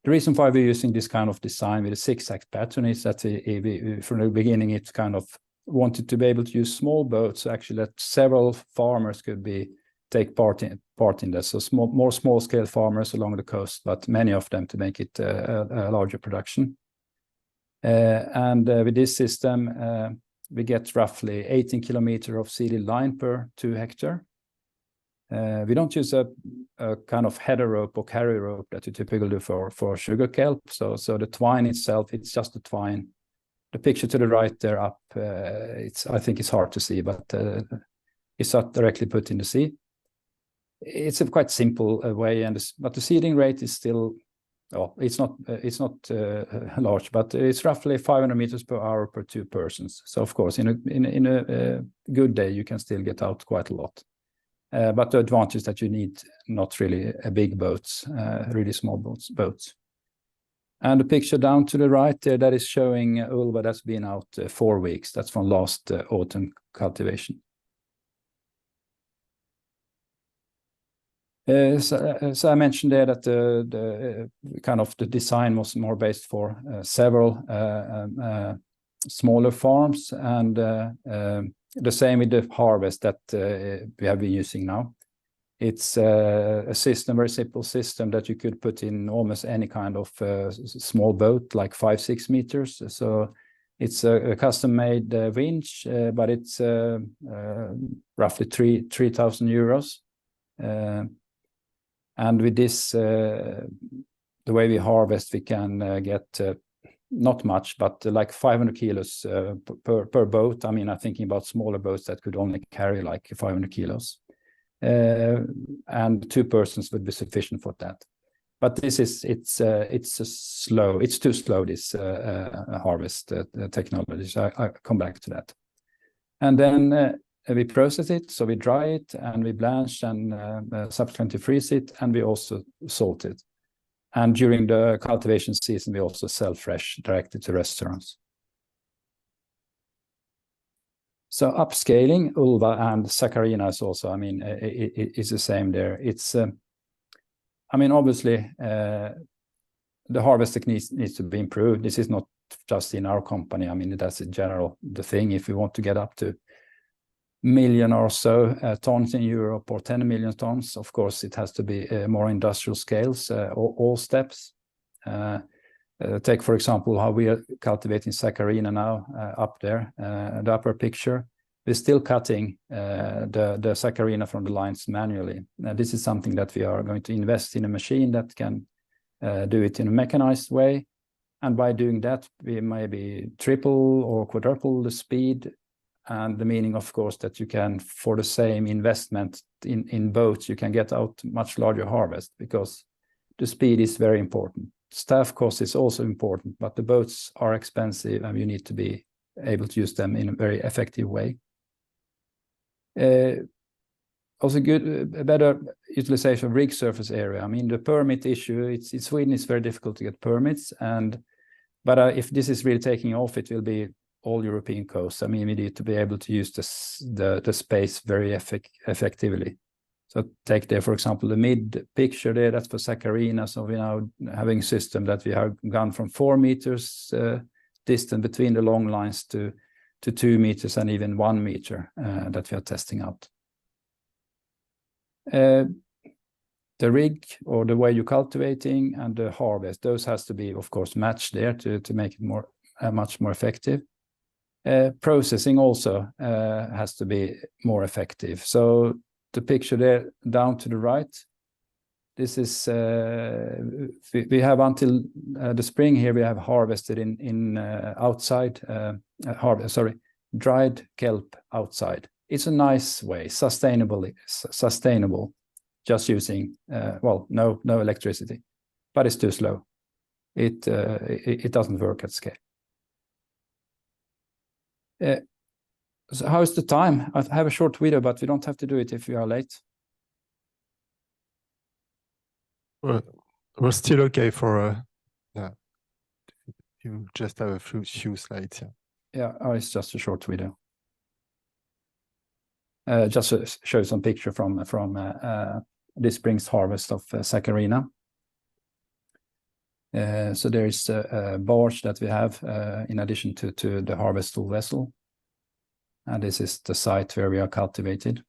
the reason why we're using this kind of design with a zigzag pattern is that we from the beginning, it's kind of wanted to be able to use small boats, actually that several farmers could take part in this. So more small scale farmers along the coast, but many of them to make it a larger production. And with this system, we get roughly 18 kilometers of seeded line per 2 hectares. We don't use a kind of header rope or carry rope that you typically do for sugar kelp. So the twine itself, it's just a twine The picture to the right there up, I think it's hard to see, but it's not directly put in the sea. It's a quite simple way, but the seeding rate is still, well, it's not large, but it's roughly 500 meters per hour per 2 persons. So of course, in a good day, you can still get out quite a lot. But the advantage is that you need not really big boats, really small boats. And the picture down to the right there, that is showing ulva that's been out 4 weeks. That's from last autumn cultivation. So I mentioned there that the kind of the design was more based for several smaller farms, and the same with the harvest that we have been using now. It's a system, very simple system that you could put in almost any kind of small boat, like 5-6 meters. So it's a custom-made winch, but it's roughly 3,000 euros. And with this, the way we harvest, we can get not much, but like 500 kilos per boat. I mean, I'm thinking about smaller boats that could only carry like 500 kilos. And 2 persons would be sufficient for that. But this is it's too slow, this harvest technology. So I come back to that. And then we process it, so we dry it and we blanch and subsequently freeze it, and we also salt it. And during the cultivation season, we also sell fresh directly to restaurants. So upscaling ulva and saccharina is also, I mean, it's the same there. It's, I mean, obviously, the harvest technique needs to be improved. This is not just in our company. I mean, that's in general the thing. If we want to get up to million or so tons in Europe, or 10 million tons, of course, it has to be more industrial scales, all steps. Take, for example, how we are cultivating saccharina now up there, the upper picture. We're still cutting the saccharina from the lines manually. This is something that we are going to invest in a machine that can do it in a mechanized way. And by doing that, we maybe triple or quadruple the speed. And the meaning, of course, that you can, for the same investment in boats, you can get out much larger harvest, because the speed is very important. Staff cost is also important, but the boats are expensive and you need to be able to use them in a very effective way. Also a better utilization of rig surface area. I mean, the permit issue, in Sweden, it's very difficult to get permits. But if this is really taking off, it will be all European coasts. I mean, we need to be able to use the space very effectively. So take there, for example, the mid picture there, that's for saccharina. So we're now having a system that we have gone from 4 meters distance between the long lines to 2 meters and even 1 meter that we are testing out. The rig, or the way you're cultivating, and the harvest, those has to be, of course, matched there to make it much more effective. Processing also has to be more effective. So the picture there down to the right, this is we have until the spring here, we have harvested in outside dried kelp outside. It's a nice way, sustainable, just using no electricity, but it's too slow. It doesn't work at scale. So how is the time? I have a short video, but we don't have to do it if we are late. We're still okay for you just have a few slides. Yeah, it's just a short video. Just to show some picture from this spring's harvest of saccharina. So there is a barge that we have in addition to the harvest tool vessel. And this is the site where we are cultivated.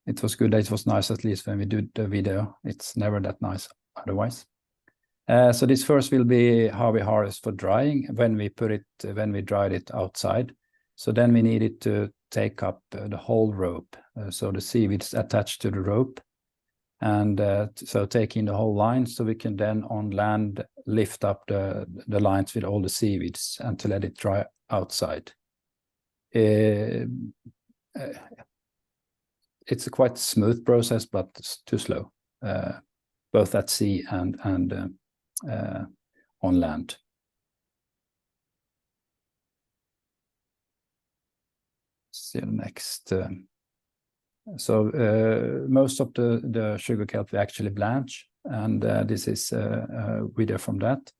It was good. It was nice, at least when we do the video. It's never that nice otherwise. So this first will be how we harvest for drying when we dried it outside. So then we needed to take up the whole rope. So the seaweed is attached to the rope. And so taking the whole line, so we can then on land lift up the lines with all the seaweeds and to let it dry outside. It's a quite smooth process, but it's too slow, both at sea and on land. See the next. So most of the sugar kelp we actually blanch, and this is a video from that.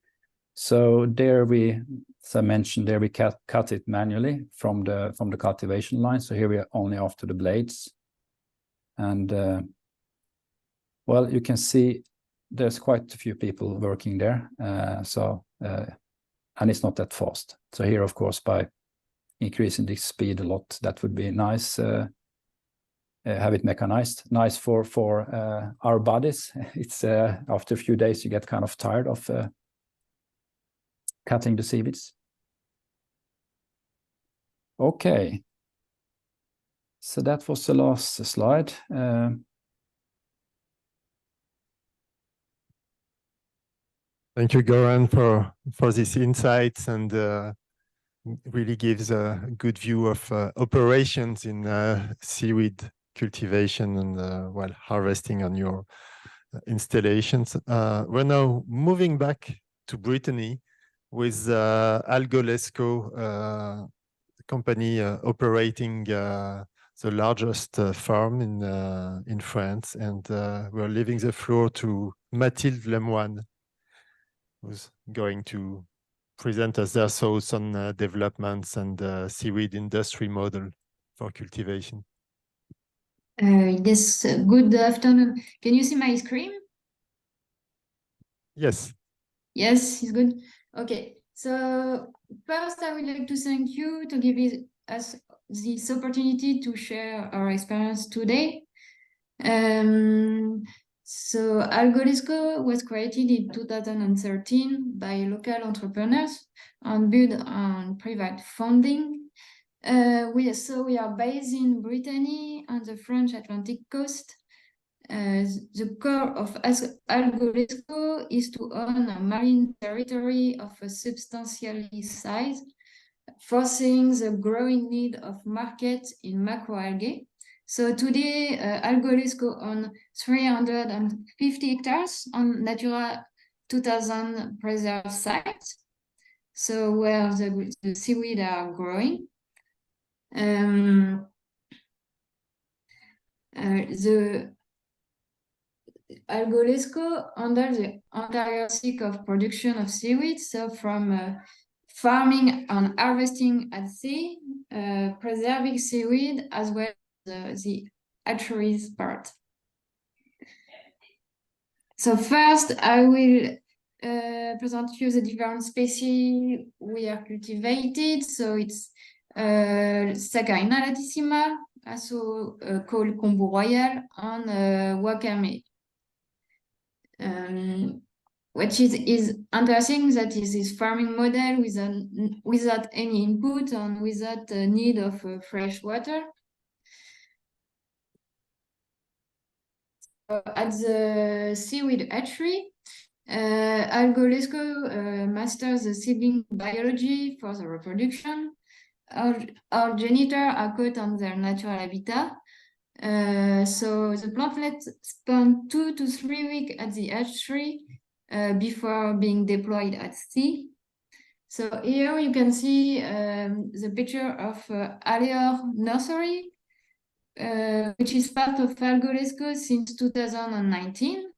So there we, as I mentioned, there we cut it manually from the cultivation line. So here we are only after the blades, and well, you can see there's quite a few people working there. And it's not that fast. So here, of course, by increasing the speed a lot, that would be nice. Have it mechanized, nice for our bodies. It's after a few days you get kind of tired of cutting the seaweeds. Okay, so that was the last slide. Thank you, Goran, for these insights, and really gives a good view of operations in seaweed cultivation and well, harvesting on your installations. We're now moving back to Brittany with Algolesco, company operating the largest farm in France, and we're leaving the floor to Mathilde Lemoine, who's going to present us their thoughts on developments and seaweed industry model for cultivation. Yes, good afternoon. Can you see my screen? Yes. Yes, it's good. Okay, so first I would like to thank you to give us this opportunity to share our experience today. So Algolesco was created in 2013 by local entrepreneurs and built on private funding. We are based in Brittany on the French Atlantic coast. The core of Algolesco is to own a marine territory of a substantial size, forcing the growing need of markets in macroalgae. So today, Algolesco owns 350 hectares on Natura 2000 preserved sites, so where the seaweed are growing. The Algolesco handles the entire cycle of production of seaweed, so from farming and harvesting at sea, preserving seaweed, as well as the hatcheries part. So first, I will present you the different species we are cultivated. So it's Saccharina latissima, also called Combo Royal, and Wakame. Which is interesting, that is this farming model without any input and without the need of fresh water. At the seaweed hatchery, Algolesco masters the seedling biology for the reproduction. Our genitors are caught on their natural habitat. So the plantlets spend 2 to 3 weeks at the hatchery before being deployed at sea. So here you can see the picture of Aleor Nursery, which is part of Algolesco since 2019.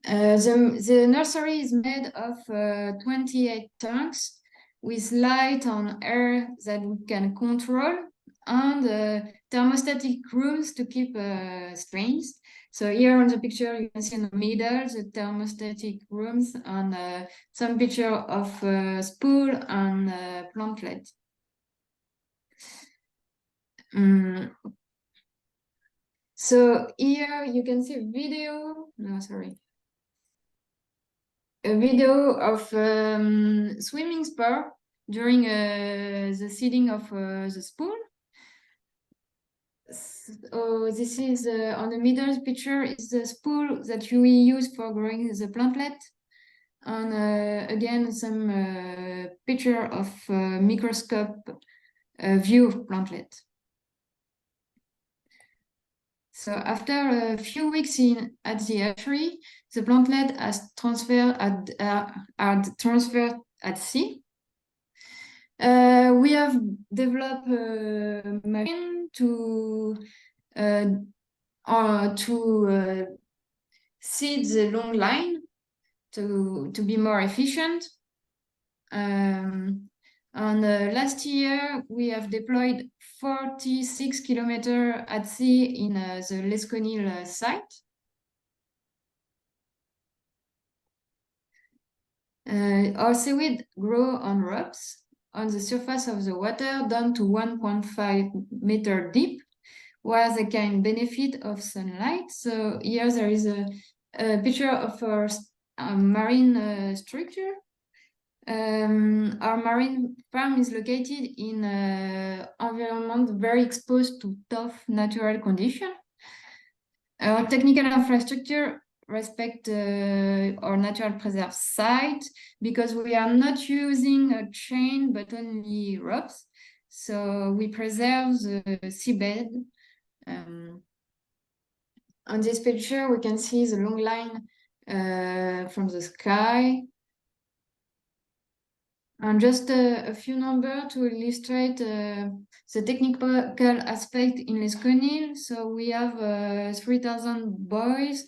The nursery is made of 28 tanks with light and air that we can control, and thermostatic rooms to keep strains. So here on the picture, you can see in the middle the thermostatic rooms and some picture of spool and plantlet. So here you can see a video. No, sorry. A video of swimming spur during the seeding of the spool. So this is on the middle picture is the spool that we use for growing the plantlet. And again, some picture of microscope view of plantlet. So after a few weeks at the hatchery, the plantlet has transferred at sea. We have developed a machine to seed the long line to be more efficient. And last year, we have deployed 46 kilometers at sea in the Lesconil site. Our seaweed grow on rocks on the surface of the water down to 1.5 meter deep, where they can benefit of sunlight. So here there is a picture of our marine structure. Our marine farm is located in an environment very exposed to tough natural conditions. Our technical infrastructure respect our natural preserve site because we are not using a chain but only ropes. So we preserve the seabed. On this picture, we can see the long line from the sky. And just a few numbers to illustrate the technical aspect in Lesconil. So we have 3,000 buoys,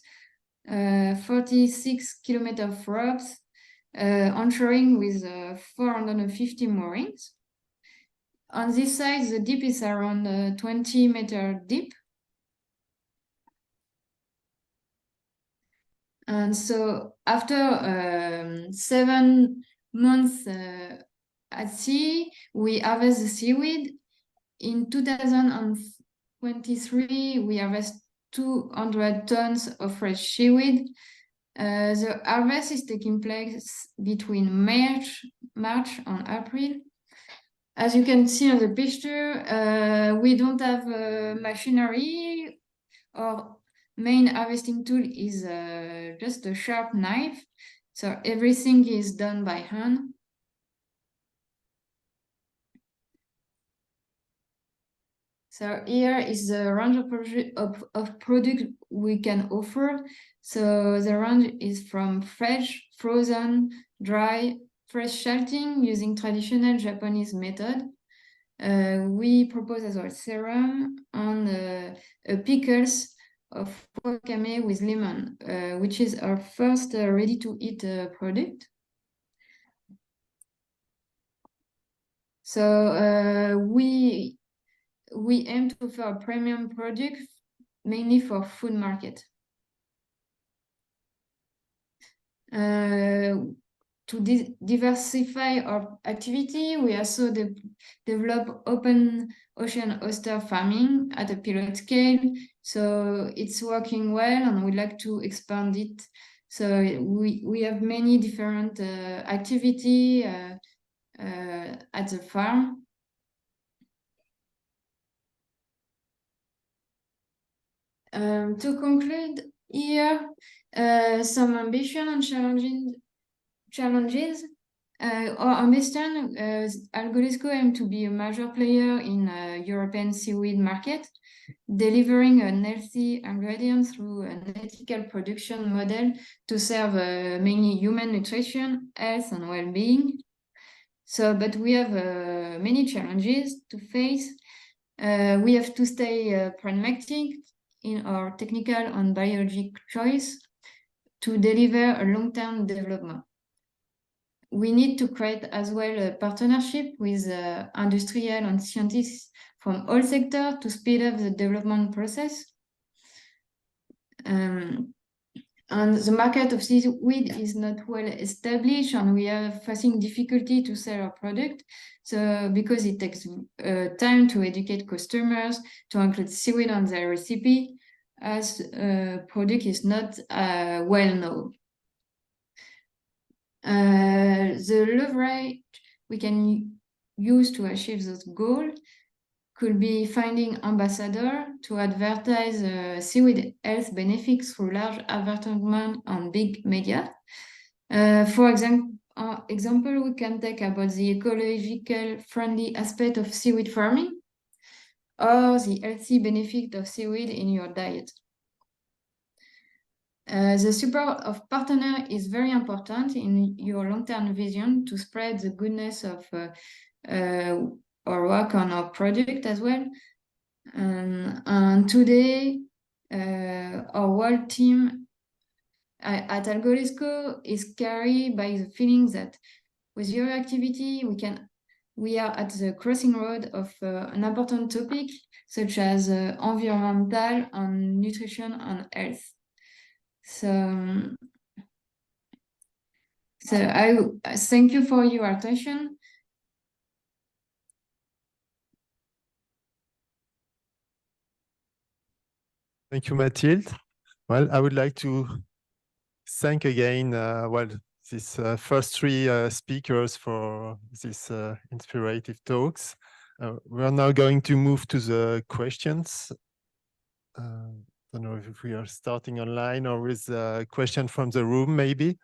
46 kilometers of ropes, onshoring with 450 moorings. On this side, the deep is around 20 meters deep. And so after 7 months at sea, we harvest the seaweed. In 2023, we harvest 200 tons of fresh seaweed. The harvest is taking place between March and April. As you can see on the picture, we don't have machinery. Our main harvesting tool is just a sharp knife. So everything is done by hand. So here is the range of product we can offer. So the range is from fresh, frozen, dry, fresh salting using traditional Japanese method. We propose as well serum and pickles of wakame with lemon, which is our first ready-to-eat product. So we aim to offer a premium product mainly for food market. To diversify our activity, we also develop open ocean oyster farming at a pilot scale. So it's working well and we'd like to expand it. So we have many different activity at the farm. To conclude here, some ambition and challenges. Our ambition, Algolisco aim to be a major player in European seaweed market, delivering a healthy ingredient through an ethical production model to serve mainly human nutrition, health, and well-being. So, but we have many challenges to face. We have to stay pragmatic in our technical and biologic choice to deliver a long-term development. We need to create as well a partnership with industrial and scientists from all sectors to speed up the development process. And the market of seaweed is not well established and we are facing difficulty to sell our product. So because it takes time to educate customers to include seaweed on their recipe as product is not well known. The leverage we can use to achieve those goals could be finding ambassador to advertise seaweed health benefits through large advertisement on big media. For example, we can take about the ecological friendly aspect of seaweed farming or the healthy benefit of seaweed in your diet. The support of partner is very important in your long-term vision to spread the goodness of our work on our product as well. And today, our whole team at Algorisco is carried by the feeling that with your activity, we are at the crossing road of an important topic such as environmental and nutrition and health. So I thank you for your attention. Thank you, Mathilde. Well, I would like to thank again, these first three speakers for these inspirative talks. We are now going to move to the questions. I don't know if we are starting online or with a question from the room, maybe.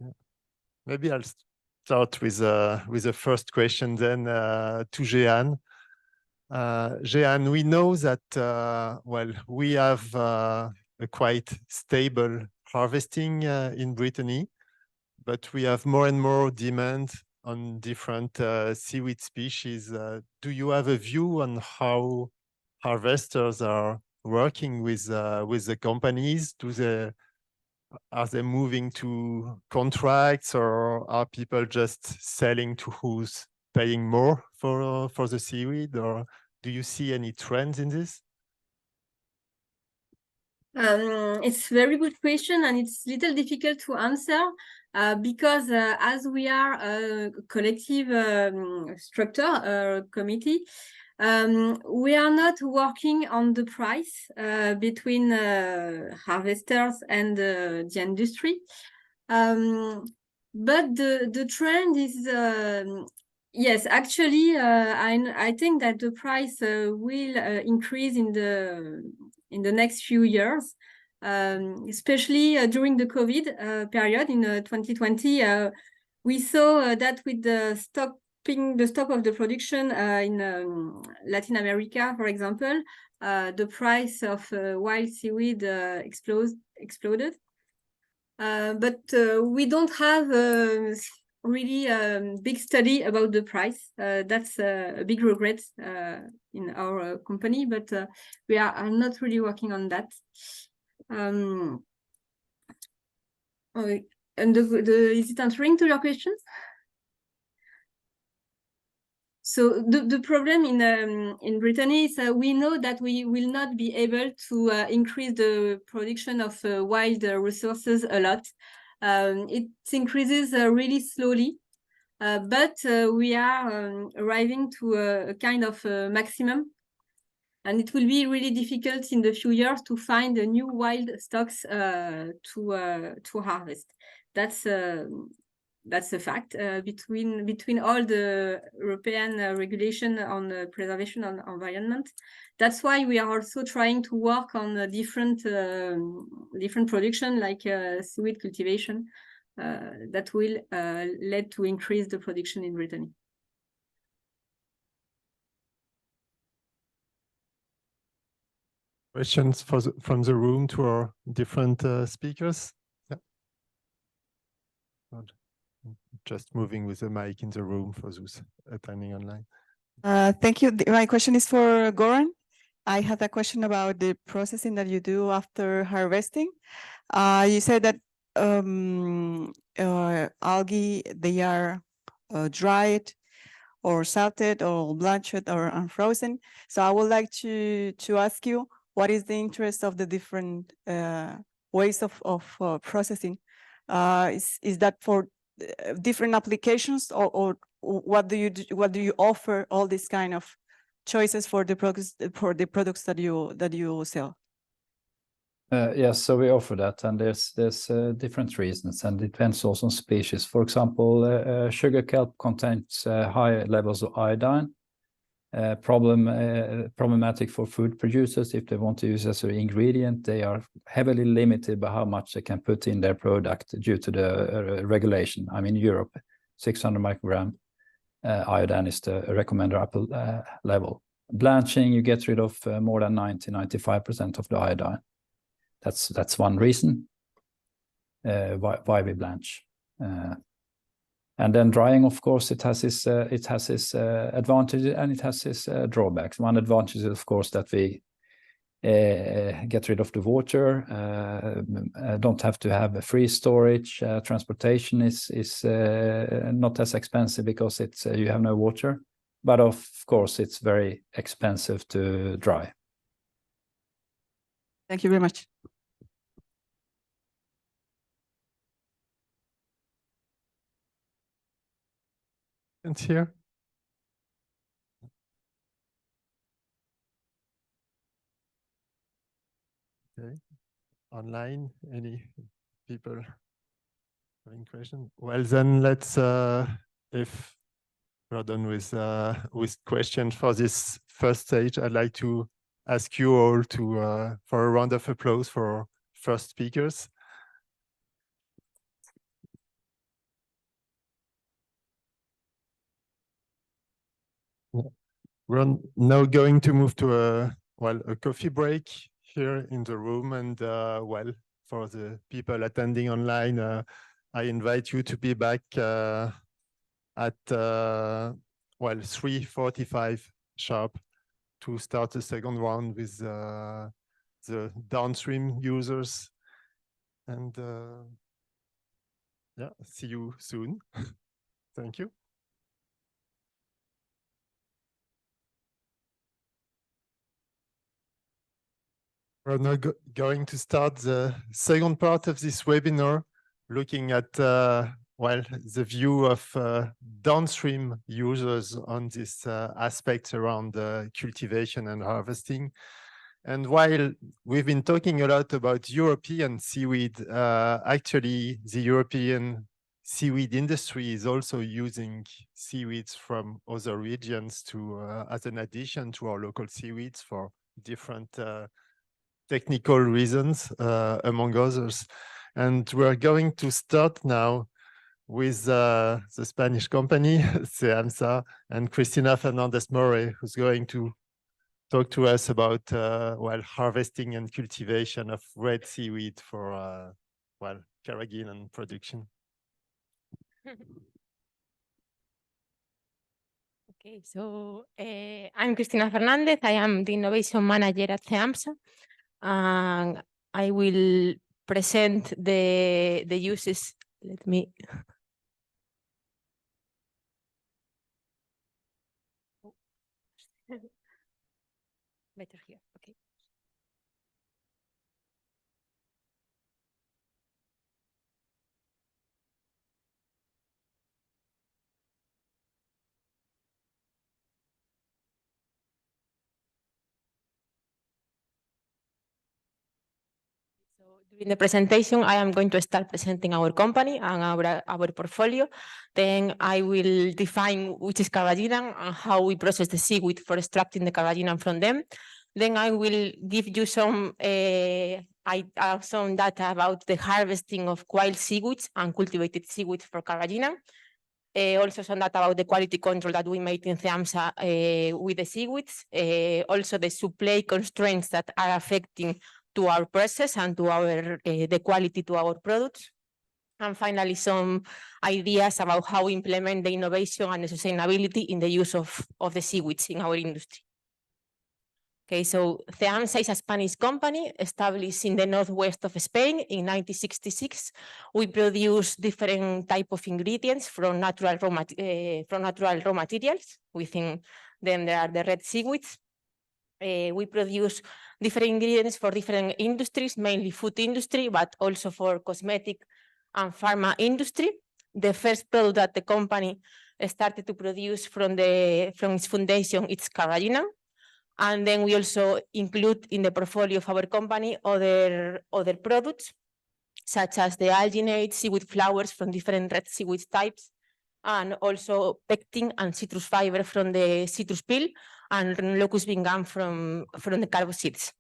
Yeah. Maybe I'll start with the first question then to Jeanne. Jeanne, we know that, we have a quite stable harvesting in Brittany, but we have more and more demand on different seaweed species. Do you have a view on how harvesters are working with the companies? Are they moving to contracts, or are people just selling to who's paying more for the seaweed? Or do you see any trends in this? It's a very good question, and it's a little difficult to answer because as we are a collective structure, committee, we are not working on the price between harvesters and the industry. But the trend is, yes, actually, I think that the price will increase in the next few years, especially during the COVID period in 2020. We saw that with the stop of the production in Latin America, for example, the price of wild seaweed exploded. But we don't have really big study about the price. That's a big regret in our company, but we are not really working on that. And is it answering to your questions? So the problem in Brittany is we know that we will not be able to increase the production of wild resources a lot. It increases really slowly, but we are arriving to a kind of maximum. And it will be really difficult in the few years to find new wild stocks to harvest. That's a fact between all the European regulation on preservation on environment. That's why we are also trying to work on different production like seaweed cultivation that will lead to increase the production in Brittany. Questions from the room to our different speakers? Yeah. Just moving with the mic in the room for those attending online. Thank you. My question is for Goran. I have a question about the processing that you do after harvesting. You said that algae, they are dried or salted or blanched or unfrozen. So I would like to ask you, what is the interest of the different ways of processing? Is that for different applications, or what do you offer all these kind of choices for the products that you sell? Yes, so we offer that, and there's different reasons, and it depends also on species. For example, sugar kelp contains high levels of iodine, problematic for food producers. If they want to use as an ingredient, they are heavily limited by how much they can put in their product due to the regulation. I mean, Europe, 600 microgram iodine is the recommended upper level. Blanching, you get rid of more than 95% of the iodine. That's one reason why we blanch. And then drying, of course, it has its advantages and it has its drawbacks. One advantage is, of course, that we get rid of the water, don't have to have a free storage. Transportation is not as expensive because you have no water. But of course, it's very expensive to dry. Thank you very much. And here. Okay. Online, any people having questions? Well, then let's, if we're done with questions for this first stage, I'd like to ask you all to for a round of applause for our first speakers. We're now going to move to a coffee break here in the room, and well, for the people attending online, I invite you to be back at 3:45 sharp to start the second round with the downstream users, and yeah, see you soon. Thank you. We're now going to start the second part of this webinar, looking at the view of downstream users on this aspect around cultivation and harvesting. And while we've been talking a lot about European seaweed, actually the European seaweed industry is also using seaweeds from other regions to as an addition to our local seaweeds for different technical reasons, among others. And we're going to start now with the Spanish company, CEAMSA, and Cristina Fernandez-More, who's going to talk to us about harvesting and cultivation of red seaweed for carrageenan production. Okay, so I'm Cristina Fernandez. I am the Innovation Manager at CEAMSA. And I will present the uses. Let me. Better here. Okay. So during the presentation, I am going to start presenting our company and our portfolio. Then I will define which is carrageenan and how we process the seaweed for extracting the carrageenan from them. Then I will give you some data about the harvesting of wild seaweeds and cultivated seaweeds for carrageenan. Also some data about the quality control that we made in CEAMSA with the seaweeds. Also the supply constraints that are affecting to our process and to our the quality to our products. And finally, some ideas about how we implement the innovation and the sustainability in the use of the seaweeds in our industry. Okay, so CEAMSA is a Spanish company established in the northwest of Spain in 1966. We produce different types of ingredients from natural raw materials. Within them, there are the red seaweeds. We produce different ingredients for different industries, mainly food industry, but also for cosmetic and pharma industry. The first product that the company started to produce from its foundation, it's carrageenan. And then we also include in the portfolio of our company other products, such as the alginate, seaweed flowers from different red seaweed types, and also pectin and citrus fiber from the citrus peel, and locust bean gum from the carbo seeds.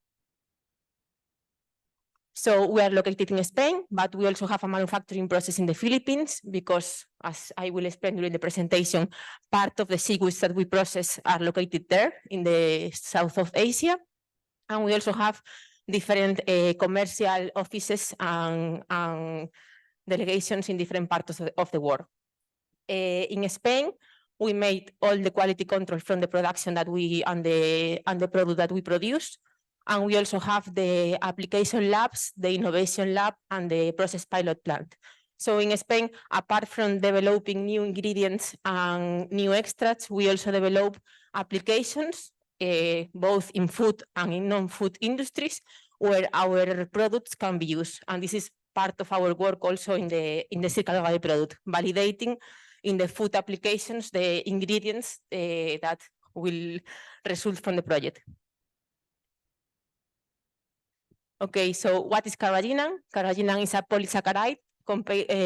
So we are located in Spain, but we also have a manufacturing process in the Philippines because, as I will explain during the presentation, part of the seaweeds that we process are located there in the south of Asia. And we also have different commercial offices and delegations in different parts of the world. In Spain, we made all the quality control from the production that we and the product that we produce. And we also have the application labs, the innovation lab, and the process pilot plant. So in Spain, apart from developing new ingredients and new extracts, we also develop applications, both in food and in non-food industries, where our products can be used. And this is part of our work also in the circular product, validating in the food applications the ingredients that will result from the project. Okay, so what is carrageenan? Carrageenan is a polysaccharide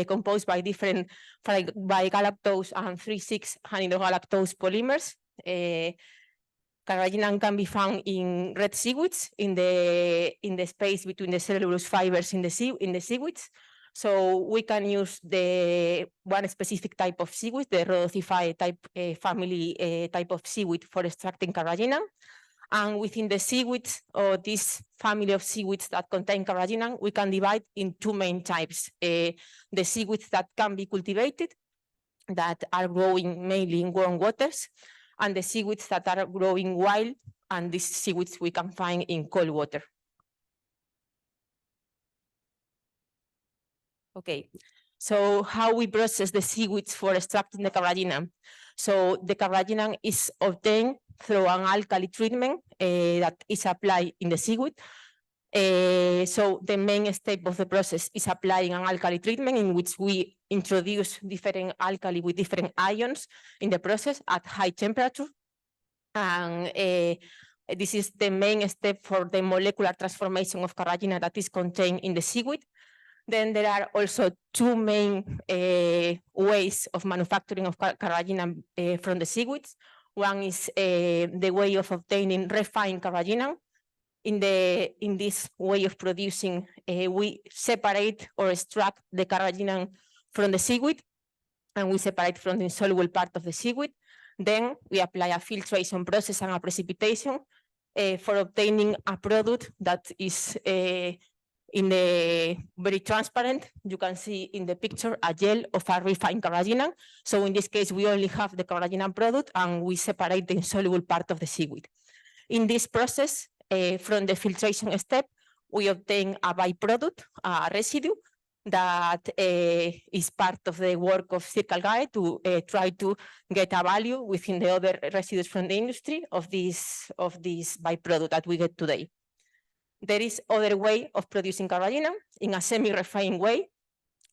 composed by different by galactose and 3,6-hydrogalactose polymers. Carrageenan can be found in red seaweeds in the space between the cellulose fibers in the seaweeds. So we can use the one specific type of seaweed, the Rhodophyphae type family type of seaweed for extracting carrageenan. And within the seaweeds, or this family of seaweeds that contain carrageenan, we can divide in two main types. The seaweeds that can be cultivated, that are growing mainly in warm waters, and the seaweeds that are growing wild, and these seaweeds we can find in cold water. Okay, so how we process the seaweeds for extracting the carrageenan. So the carrageenan is obtained through an alkali treatment that is applied in the seaweed. So the main step of the process is applying an alkali treatment in which we introduce different alkali with different ions in the process at high temperature. And this is the main step for the molecular transformation of carrageenan that is contained in the seaweed. Then there are also two main ways of manufacturing of carrageenan from the seaweeds. One is the way of obtaining refined carrageenan. In this way of producing, we separate or extract the carrageenan from the seaweed, and we separate from the insoluble part of the seaweed. Then we apply a filtration process and a precipitation for obtaining a product that is in the very transparent. You can see in the picture a gel of a refined carrageenan. So in this case, we only have the carrageenan product, and we separate the insoluble part of the seaweed. In this process, from the filtration step, we obtain a byproduct, a residue, that is part of the work of Circle Guide to try to get a value within the other residues from the industry of this byproduct that we get today. There is other way of producing carrageenan in a semi-refined way.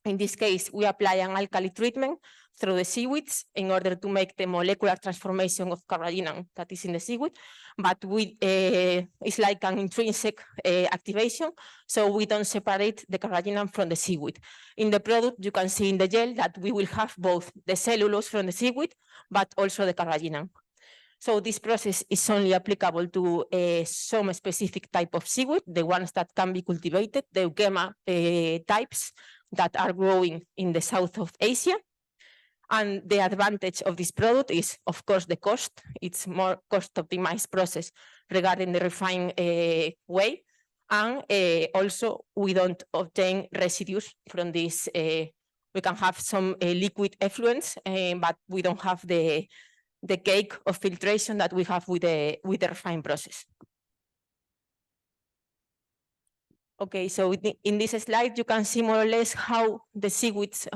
In this case, we apply an alkali treatment through the seaweeds in order to make the molecular transformation of carrageenan that is in the seaweed, but it's like an intrinsic activation, so we don't separate the carrageenan from the seaweed. In the product, you can see in the gel that we will have both the cellulose from the seaweed, but also the carrageenan. So this process is only applicable to some specific type of seaweed, the ones that can be cultivated, the Eugema types that are growing in the south of Asia. And the advantage of this product is, of course, the cost. It's more cost-optimized process regarding the refined way. And also, we don't obtain residues from this. We can have some liquid effluents, but we don't have the cake of filtration that we have with the refined process. Okay, so in this slide, you can see more or less how the seaweeds,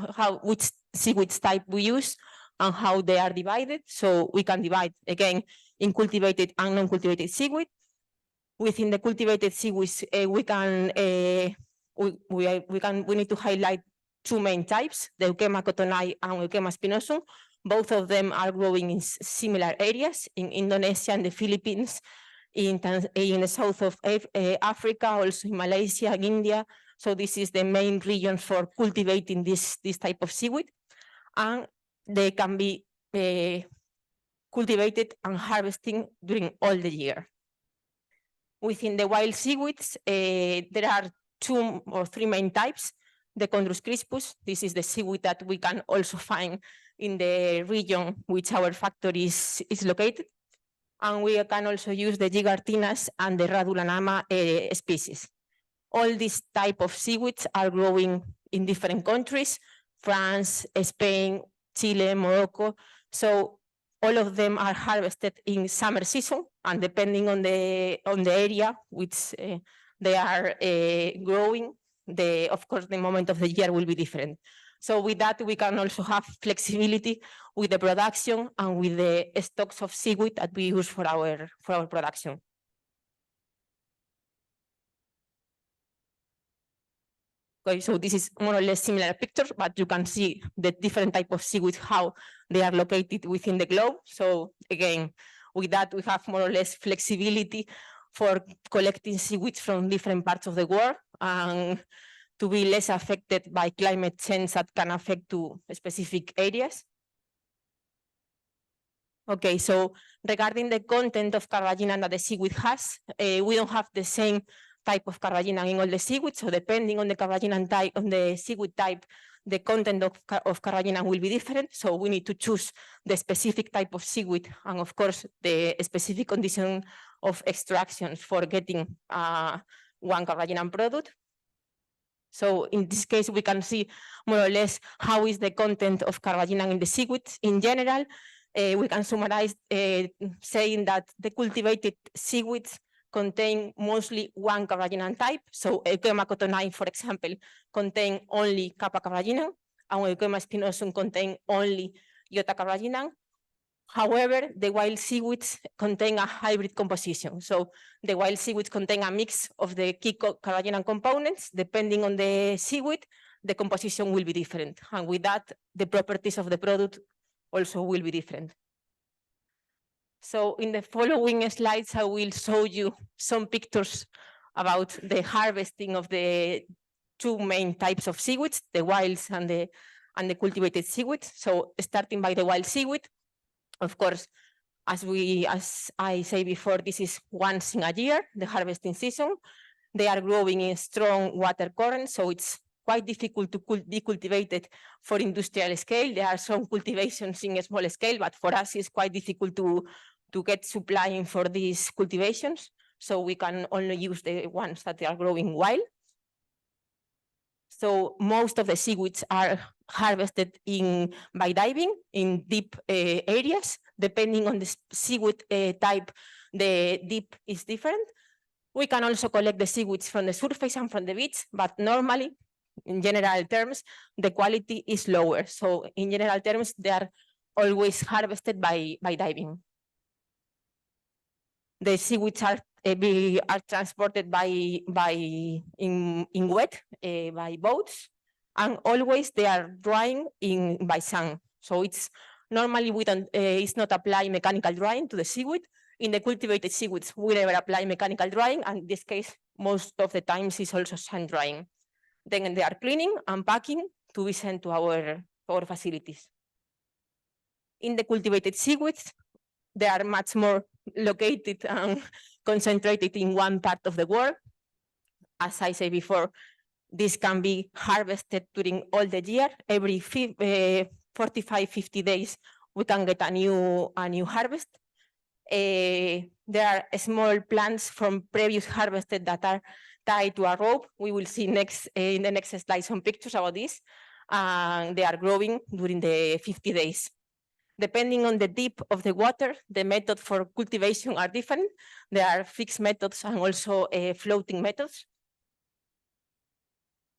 which seaweeds type we use and how they are divided. So we can divide again in cultivated and non-cultivated seaweed. Within the cultivated seaweeds, we need to highlight two main types: the Eugema cottonii and Eugema spinosum. Both of them are growing in similar areas in Indonesia and the Philippines, in the south of Africa, also in Malaysia and India. So this is the main region for cultivating this type of seaweed. And they can be cultivated and harvesting during all the year. Within the wild seaweeds, there are 2 or 3 main types. The Chondrus crispus, this is the seaweed that we can also find in the region which our factory is located. And we can also use the Gigartinas and the Radulanama species. All these type of seaweeds are growing in different countries, France, Spain, Chile, Morocco. So all of them are harvested in summer season, and depending on the area which they are growing, of course, the moment of the year will be different. So with that, we can also have flexibility with the production and with the stocks of seaweed that we use for our production. Okay, so this is more or less similar picture, but you can see the different type of seaweed, how they are located within the globe. So again, with that, we have more or less flexibility for collecting seaweeds from different parts of the world and to be less affected by climate change that can affect to specific areas. Okay, so regarding the content of carrageenan that the seaweed has, we don't have the same type of carrageenan in all the seaweed. So depending on the carrageenan type, on the seaweed type, the content of carrageenan will be different. So we need to choose the specific type of seaweed and of course the specific condition of extractions for getting one carrageenan product. So in this case, we can see more or less how is the content of carrageenan in the seaweeds. In general, we can summarize saying that the cultivated seaweeds contain mostly one carrageenan type. So Euchema cotonine, for example, contain only Kappa carrageenan, and Euchema spinosum contain only Iota carrageenan. However, the wild seaweeds contain a hybrid composition. So the wild seaweeds contain a mix of the key carrageenan components. Depending on the seaweed, the composition will be different. And with that, the properties of the product also will be different. So in the following slides, I will show you some pictures about the harvesting of the 2 main types of seaweeds, the wilds and the cultivated seaweeds. So starting by the wild seaweed, of course, as I say before, this is once in a year, the harvesting season. They are growing in strong water currents, so it's quite difficult to be cultivated for industrial scale. There are some cultivations in a small scale, but for us it's quite difficult to get supplying for these cultivations. So we can only use the ones that are growing wild. So most of the seaweeds are harvested by diving in deep areas. Depending on the seaweed type, the deep is different. We can also collect the seaweeds from the surface and from the beach, but normally, in general terms, the quality is lower. So in general terms, they are always harvested by diving. The seaweeds are transported in wet by boats, and always they are drying by sun. So it's normally we don't it's not apply mechanical drying to the seaweed. In the cultivated seaweeds, we never apply mechanical drying, and in this case, most of the times is also sun drying. Then they are cleaning and packing to be sent to our facilities. In the cultivated seaweeds, they are much more located and concentrated in one part of the world. As I said before, this can be harvested during all the year. Every 45, 50 days, we can get a new harvest. There are small plants from previous harvested that are tied to a rope. We will see in the next slide some pictures about this. And they are growing during the 50 days. Depending on the depth of the water, the method for cultivation are different. There are fixed methods and also floating methods.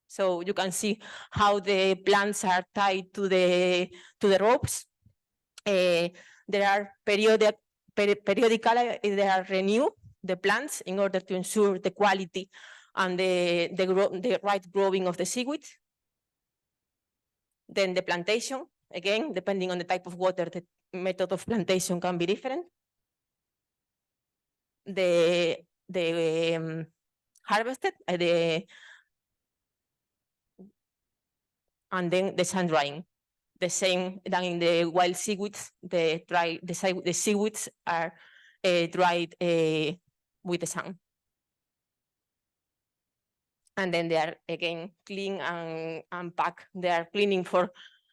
So you can see how the plants are tied to the ropes. There are periodically they are renewed, the plants, in order to ensure the quality and the right growing of the seaweed. Then the plantation, again, depending on the type of water, the method of plantation can be different. The harvested, and then the sun drying. the same than in the wild seaweeds. The seaweeds are dried with the sun. And then they are again clean and packed. They are cleaning for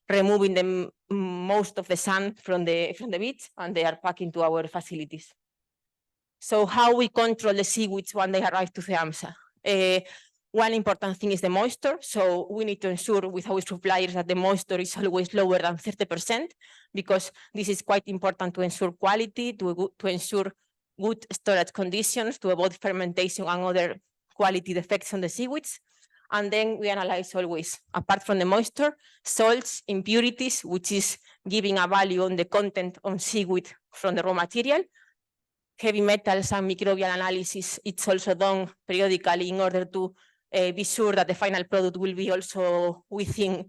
removing the most of the sand from the beach, and they are packed into our facilities. So how we control the seaweeds when they arrive to the AMSA? One important thing is the moisture. So we need to ensure with our suppliers that the moisture is always lower than 30%, because this is quite important to ensure quality, to ensure good storage conditions, to avoid fermentation and other quality defects on the seaweeds. And then we analyze always, apart from the moisture, salts, impurities, which is giving a value on the content on seaweed from the raw material. Heavy metals and microbial analysis, it's also done periodically in order to be sure that the final product will be also within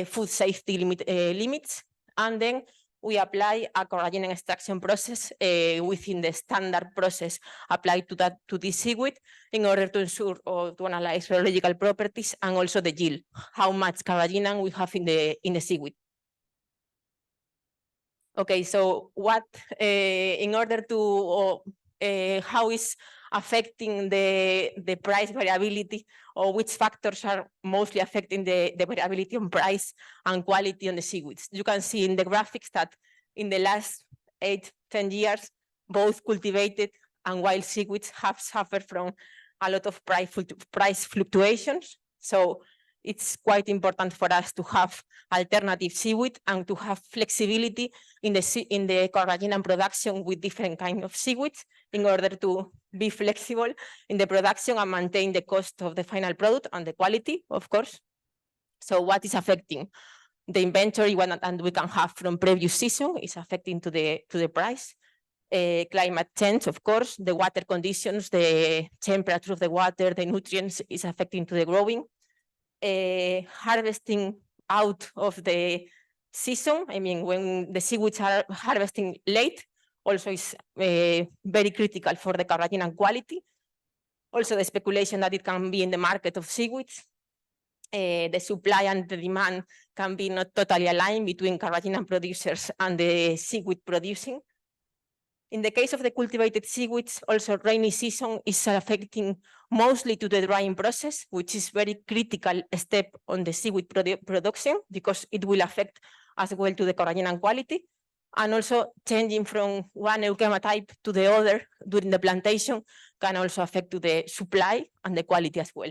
food safety limits. And then we apply a collagen extraction process within the standard process applied to this seaweed in order to ensure or to analyze biological properties and also the yield, how much carrageenan we have in the seaweed. Okay, so what in order to how is affecting the price variability, or which factors are mostly affecting the variability on price and quality on the seaweeds? You can see in the graphics that in the last 8-10 years, both cultivated and wild seaweeds have suffered from a lot of price fluctuations. So it's quite important for us to have alternative seaweed and to have flexibility in the carrageenan production with different kinds of seaweeds in order to be flexible in the production and maintain the cost of the final product and the quality, of course. So what is affecting the inventory and we can have from previous season is affecting to the price. Climate change, of course, the water conditions, the temperature of the water, the nutrients is affecting to the growing. Harvesting out of the season, I mean, when the seaweeds are harvesting late, also is very critical for the carrageenan quality. Also the speculation that it can be in the market of seaweeds. The supply and the demand can be not totally aligned between carrageenan producers and the seaweed producing. In the case of the cultivated seaweeds, also rainy season is affecting mostly to the drying process, which is very critical step on the seaweed production, because it will affect as well to the carrageenan quality. And also changing from one euchema type to the other during the plantation can also affect to the supply and the quality as well.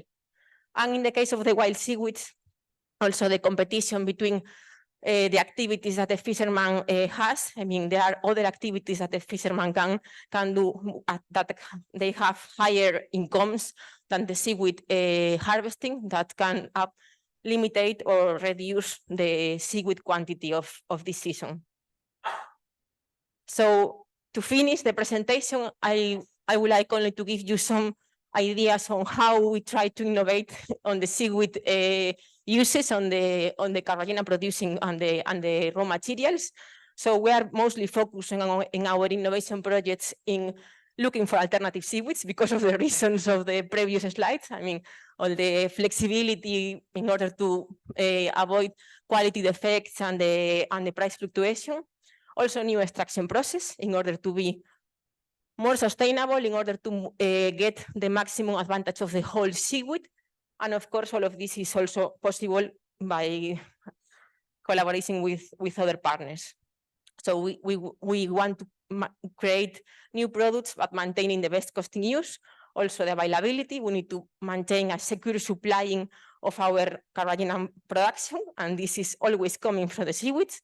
And in the case of the wild seaweeds, also the competition between the activities that the fisherman has. I mean, there are other activities that the fisherman can do that they have higher incomes than the seaweed harvesting that can limit or reduce the seaweed quantity of this season. So to finish the presentation, I would like only to give you some ideas on how we try to innovate on the seaweed uses on the carrageenan producing and the raw materials. So we are mostly focusing on in our innovation projects in looking for alternative seaweeds because of the reasons of the previous slides. I mean, all the flexibility in order to avoid quality defects and the price fluctuation. Also new extraction process in order to be more sustainable, in order to get the maximum advantage of the whole seaweed. And of course, all of this is also possible by collaborating with other partners. So we want to create new products, but maintaining the best cost in use. Also the availability, we need to maintain a secure supplying of our carrageenan production, and this is always coming from the seaweeds.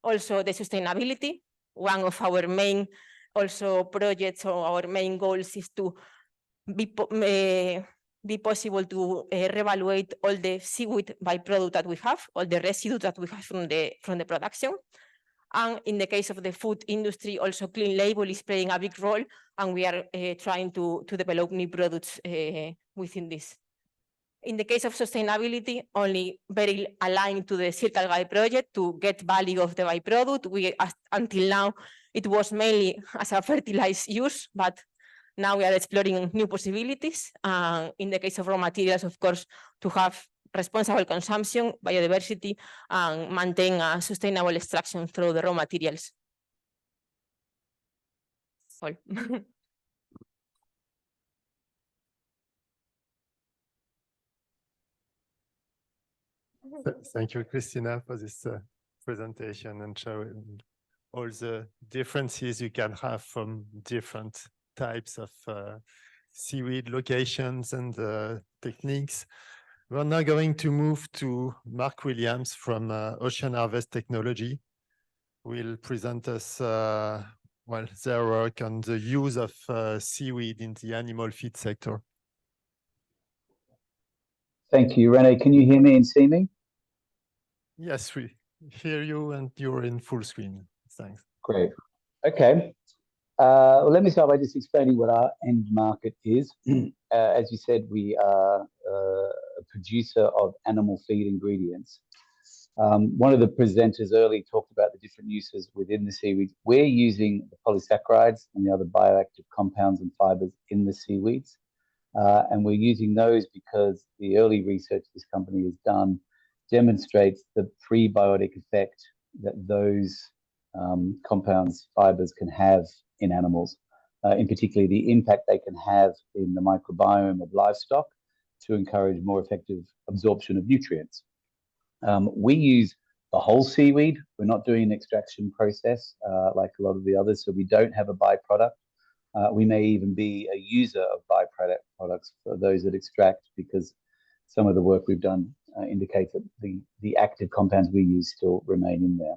Also the sustainability, one of our main also projects or our main goals is to be possible to reevaluate all the seaweed byproduct that we have, all the residues that we have from the production. And in the case of the food industry, also clean label is playing a big role, and we are trying to develop new products within this. In the case of sustainability, only very aligned to the Circle Guy project to get value of the byproduct. Until now, it was mainly as a fertilized use, but now we are exploring new possibilities. In the case of raw materials, of course, to have responsible consumption, biodiversity, and maintain a sustainable extraction through the raw materials. All. Thank you, Christina, for this presentation and showing all the differences you can have from different types of seaweed locations and techniques. We're now going to move to Mark Williams from Ocean Harvest Technology, who will present us well, their work on the use of seaweed in the animal feed sector. Thank you, Rene. Can you hear me and see me? Yes, we hear you and you're in full screen. Thanks. Great. Okay. Well, let me start by just explaining what our end market is. As you said, we are a producer of animal feed ingredients. One of the presenters earlier talked about the different uses within the seaweeds. We're using the polysaccharides and the other bioactive compounds and fibers in the seaweeds. And we're using those because the early research this company has done demonstrates the prebiotic effect that those compounds, fibers can have in animals, in particular the impact they can have in the microbiome of livestock to encourage more effective absorption of nutrients. We use the whole seaweed. We're not doing an extraction process like a lot of the others, so we don't have a byproduct. We may even be a user of products for those that extract, because some of the work we've done indicates that the active compounds we use still remain in there.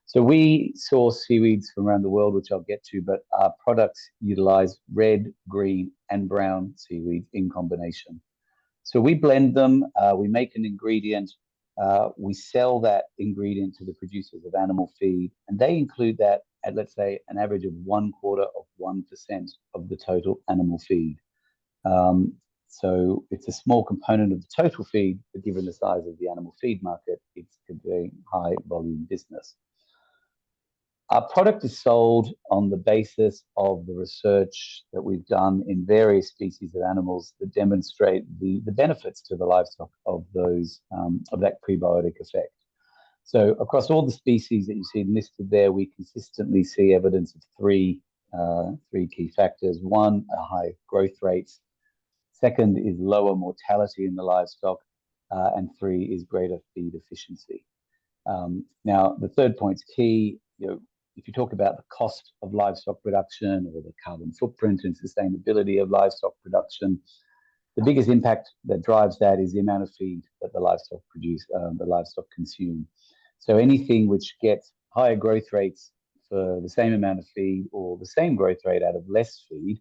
So we source seaweeds from around the world, which I'll get to, but our products utilize red, green, and brown seaweeds in combination. So we blend them, we make an ingredient, we sell that ingredient to the producers of animal feed, and they include that at, let's say, an average of 0.25% of the total animal feed. So it's a small component of the total feed, but given the size of the animal feed market, it's a very high volume business. Our product is sold on the basis of the research that we've done in various species of animals that demonstrate the benefits to the livestock of those of that prebiotic effect. So across all the species that you see listed there, we consistently see evidence of three key factors. One, high growth rates. Second is lower mortality in the livestock, and three is greater feed efficiency. Now, the third point's key. If you talk about the cost of livestock production or the carbon footprint and sustainability of livestock production, the biggest impact that drives that is the amount of feed that the livestock produce, the livestock consume. So anything which gets higher growth rates for the same amount of feed or the same growth rate out of less feed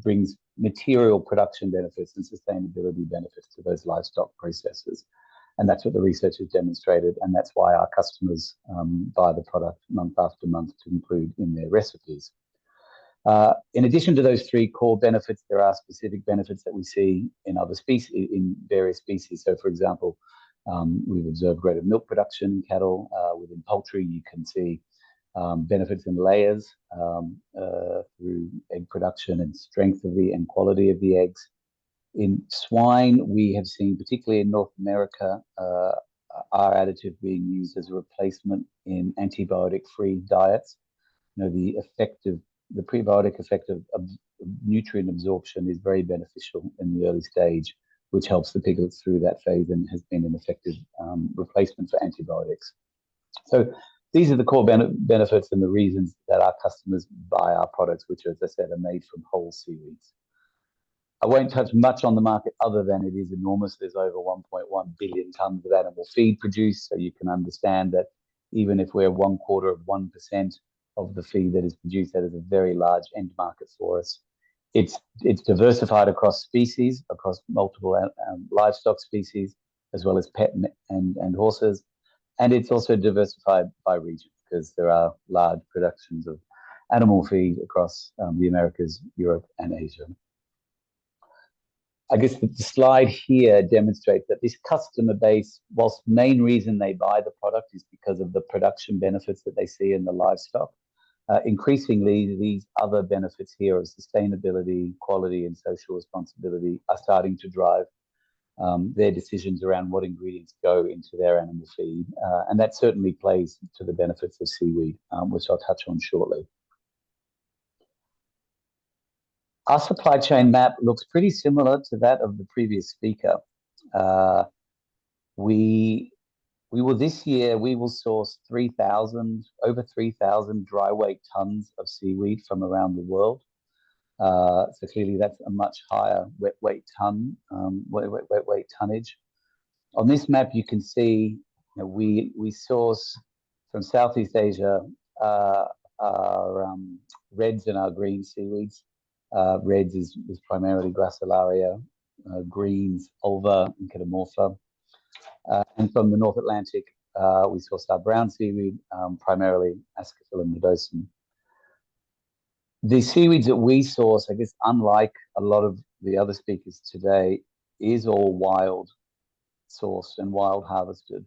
brings material production benefits and sustainability benefits to those livestock processes. And that's what the research has demonstrated. And that's why our customers buy the product month after month to include in their recipes. In addition to those three core benefits, there are specific benefits that we see in other species, in various species. So, for example, we've observed greater milk production in cattle. Within poultry, you can see benefits in layers through egg production and strength of and quality of the eggs. In swine, we have seen, particularly in North America, our additive being used as a replacement in antibiotic-free diets. The prebiotic effect of nutrient absorption is very beneficial in the early stage, which helps the piglets through that phase and has been an effective replacement for antibiotics. So these are the core benefits and the reasons that our customers buy our products, which, as I said, are made from whole seaweeds. I won't touch much on the market other than it is enormous. There's over 1.1 billion tons of animal feed produced. So you can understand that even if we're 0.25% of the feed that is produced, that is a very large end market for us. It's diversified across species, across multiple livestock species, as well as pet and horses. And it's also diversified by region because there are large productions of animal feed across the Americas, Europe, and Asia. I guess the slide here demonstrates that this customer base, whilst the main reason they buy the product is because of the production benefits that they see in the livestock, increasingly these other benefits here of sustainability, quality, and social responsibility are starting to drive their decisions around what ingredients go into their animal feed. And that certainly plays to the benefits of seaweed, which I'll touch on shortly. Our supply chain map looks pretty similar to that of the previous speaker. We will this year, we will source over 3,000 dry weight tons of seaweed from around the world. So clearly that's a much higher wet weight tonnage. On this map, you can see we source from Southeast Asia our reds and our green seaweeds. Reds is primarily Gracilaria, greens, Ulva and Kitamorpha. And from the North Atlantic, we source our brown seaweed, primarily Ascophyllum nodosum. The seaweeds that we source, I guess, unlike a lot of the other speakers today, is all wild sourced and wild harvested.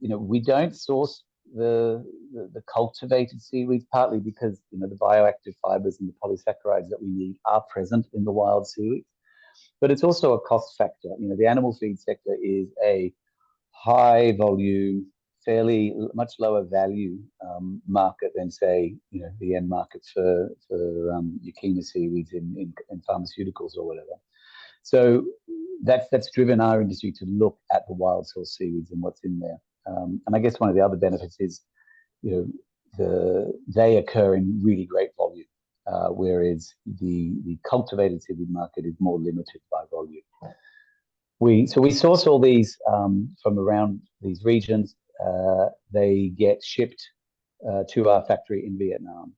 We don't source the cultivated seaweeds, partly because the bioactive fibers and the polysaccharides that we need are present in the wild seaweeds. But it's also a cost factor. The animal feed sector is a high volume, fairly much lower value market than, say, the end market for Yucchina seaweeds in pharmaceuticals or whatever. So that's driven our industry to look at the wild source seaweeds and what's in there. And I guess one of the other benefits is, they occur in really great volume, whereas the cultivated seaweed market is more limited by volume. So we source all these from around these regions. They get shipped to our factory in Vietnam.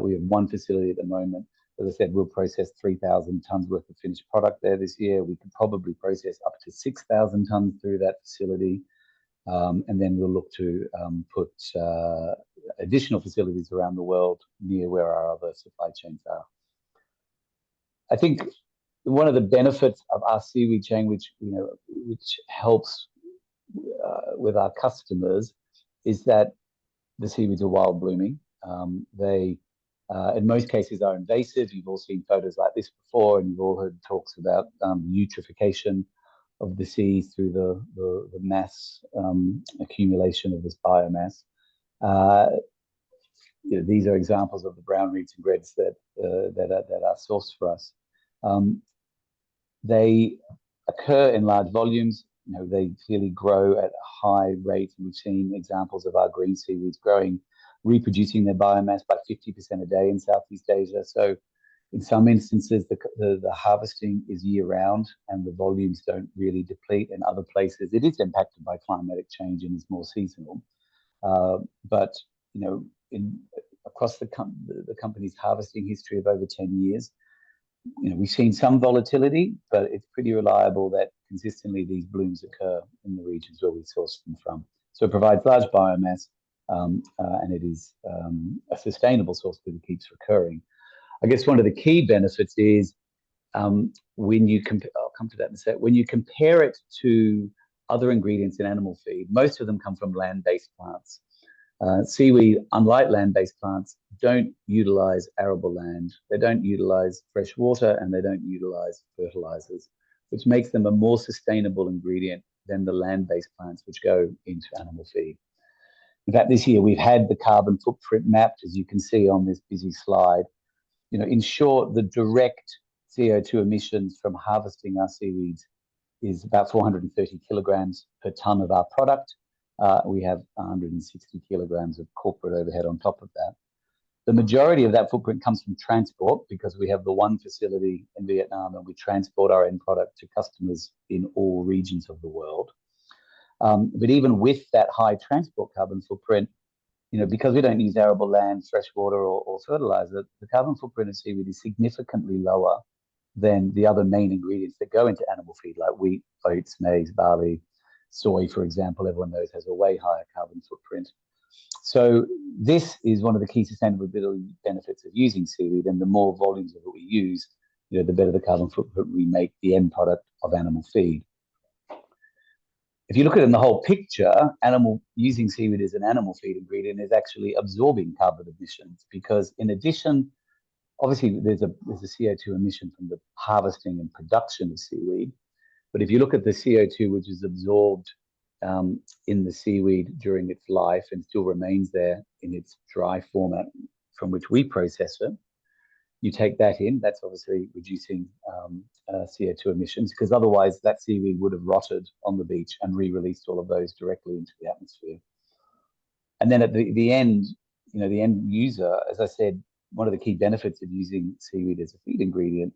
We have one facility at the moment. As I said, we'll process 3,000 tons worth of finished product there this year. We could probably process up to 6,000 tons through that facility. And then we'll look to put additional facilities around the world near where our other supply chains are. I think one of the benefits of our seaweed chain, which helps with our customers, is that the seaweeds are wild blooming. They, in most cases, are invasive. You've all seen photos like this before, and you've all heard talks about eutrophication of the seas through the mass accumulation of this biomass. These are examples of the brown reeds and reds that are sourced for us. They occur in large volumes. They clearly grow at a high rate. And we've seen examples of our green seaweeds reproducing their biomass by 50% a day in Southeast Asia. So in some instances, the harvesting is year round and the volumes don't really deplete. In other places, it is impacted by climatic change and is more seasonal. But across the company's harvesting history of over 10 years, we've seen some volatility, but it's pretty reliable that consistently these blooms occur in the regions where we source them from. So it provides large biomass, and it is a sustainable source because it keeps recurring. I guess one of the key benefits is when you compare, I'll come to that in a sec, when you compare it to other ingredients in animal feed, most of them come from land-based plants. Seaweed, unlike land-based plants, don't utilize arable land. They don't utilize fresh water, and they don't utilize fertilizers, which makes them a more sustainable ingredient than the land-based plants which go into animal feed. In fact, this year we've had the carbon footprint mapped, as you can see on this busy slide. In short, the direct CO2 emissions from harvesting our seaweeds is about 430 kilograms per ton of our product. We have 160 kilograms of corporate overhead on top of that. The majority of that footprint comes from transport, because we have the one facility in Vietnam and we transport our end product to customers in all regions of the world. But even with that high transport carbon footprint, because we don't use arable land, fresh water, or fertilizer, the carbon footprint of seaweed is significantly lower than the other main ingredients that go into animal feed, like wheat, oats, maize, barley, soy, for example. Everyone knows has a way higher carbon footprint. So this is one of the key sustainability benefits of using seaweed, and the more volumes of it we use, the better the carbon footprint we make the end product of animal feed. If you look at it in the whole picture, using seaweed as an animal feed ingredient is actually absorbing carbon emissions, because in addition, obviously there's a CO2 emission from the harvesting and production of seaweed, But if you look at the CO2 which is absorbed in the seaweed during its life and still remains there in its dry format from which we process it, you take that in, that's obviously reducing CO2 emissions, because otherwise that seaweed would have rotted on the beach and re-released all of those directly into the atmosphere. And then at the end, the end user, as I said, one of the key benefits of using seaweed as a feed ingredient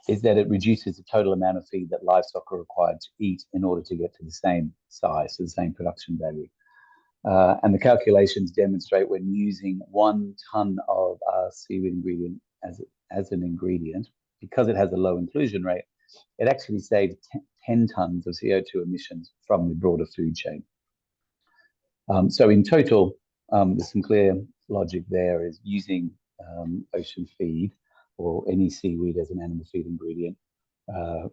is that it reduces the total amount of feed that livestock are required to eat in order to get to the same size, to the same production value. And the calculations demonstrate when using 1 ton of our seaweed ingredient as an ingredient, because it has a low inclusion rate, it actually saves 10 tons of CO2 emissions from the broader food chain. So in total, there's some clear logic there is using ocean feed or any seaweed as an animal feed ingredient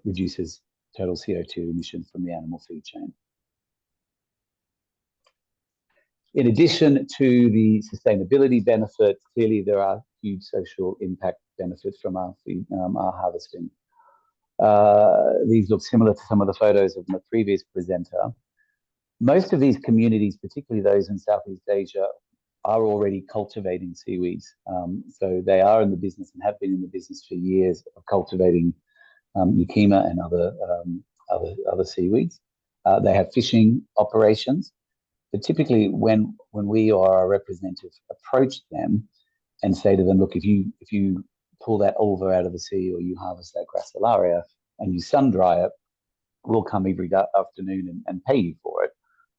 reduces total CO2 emissions from the animal feed chain. In addition to the sustainability benefits, clearly there are huge social impact benefits from our harvesting. These look similar to some of the photos of my previous presenter. Most of these communities, particularly those in Southeast Asia, are already cultivating seaweeds. So they are in the business and have been in the business for years of cultivating Yakima and other seaweeds. They have fishing operations. But typically when we or our representative approach them and say to them, look, if you pull that ulva out of the sea or you harvest that gracilaria and you sun dry it, we'll come every afternoon and pay you for it.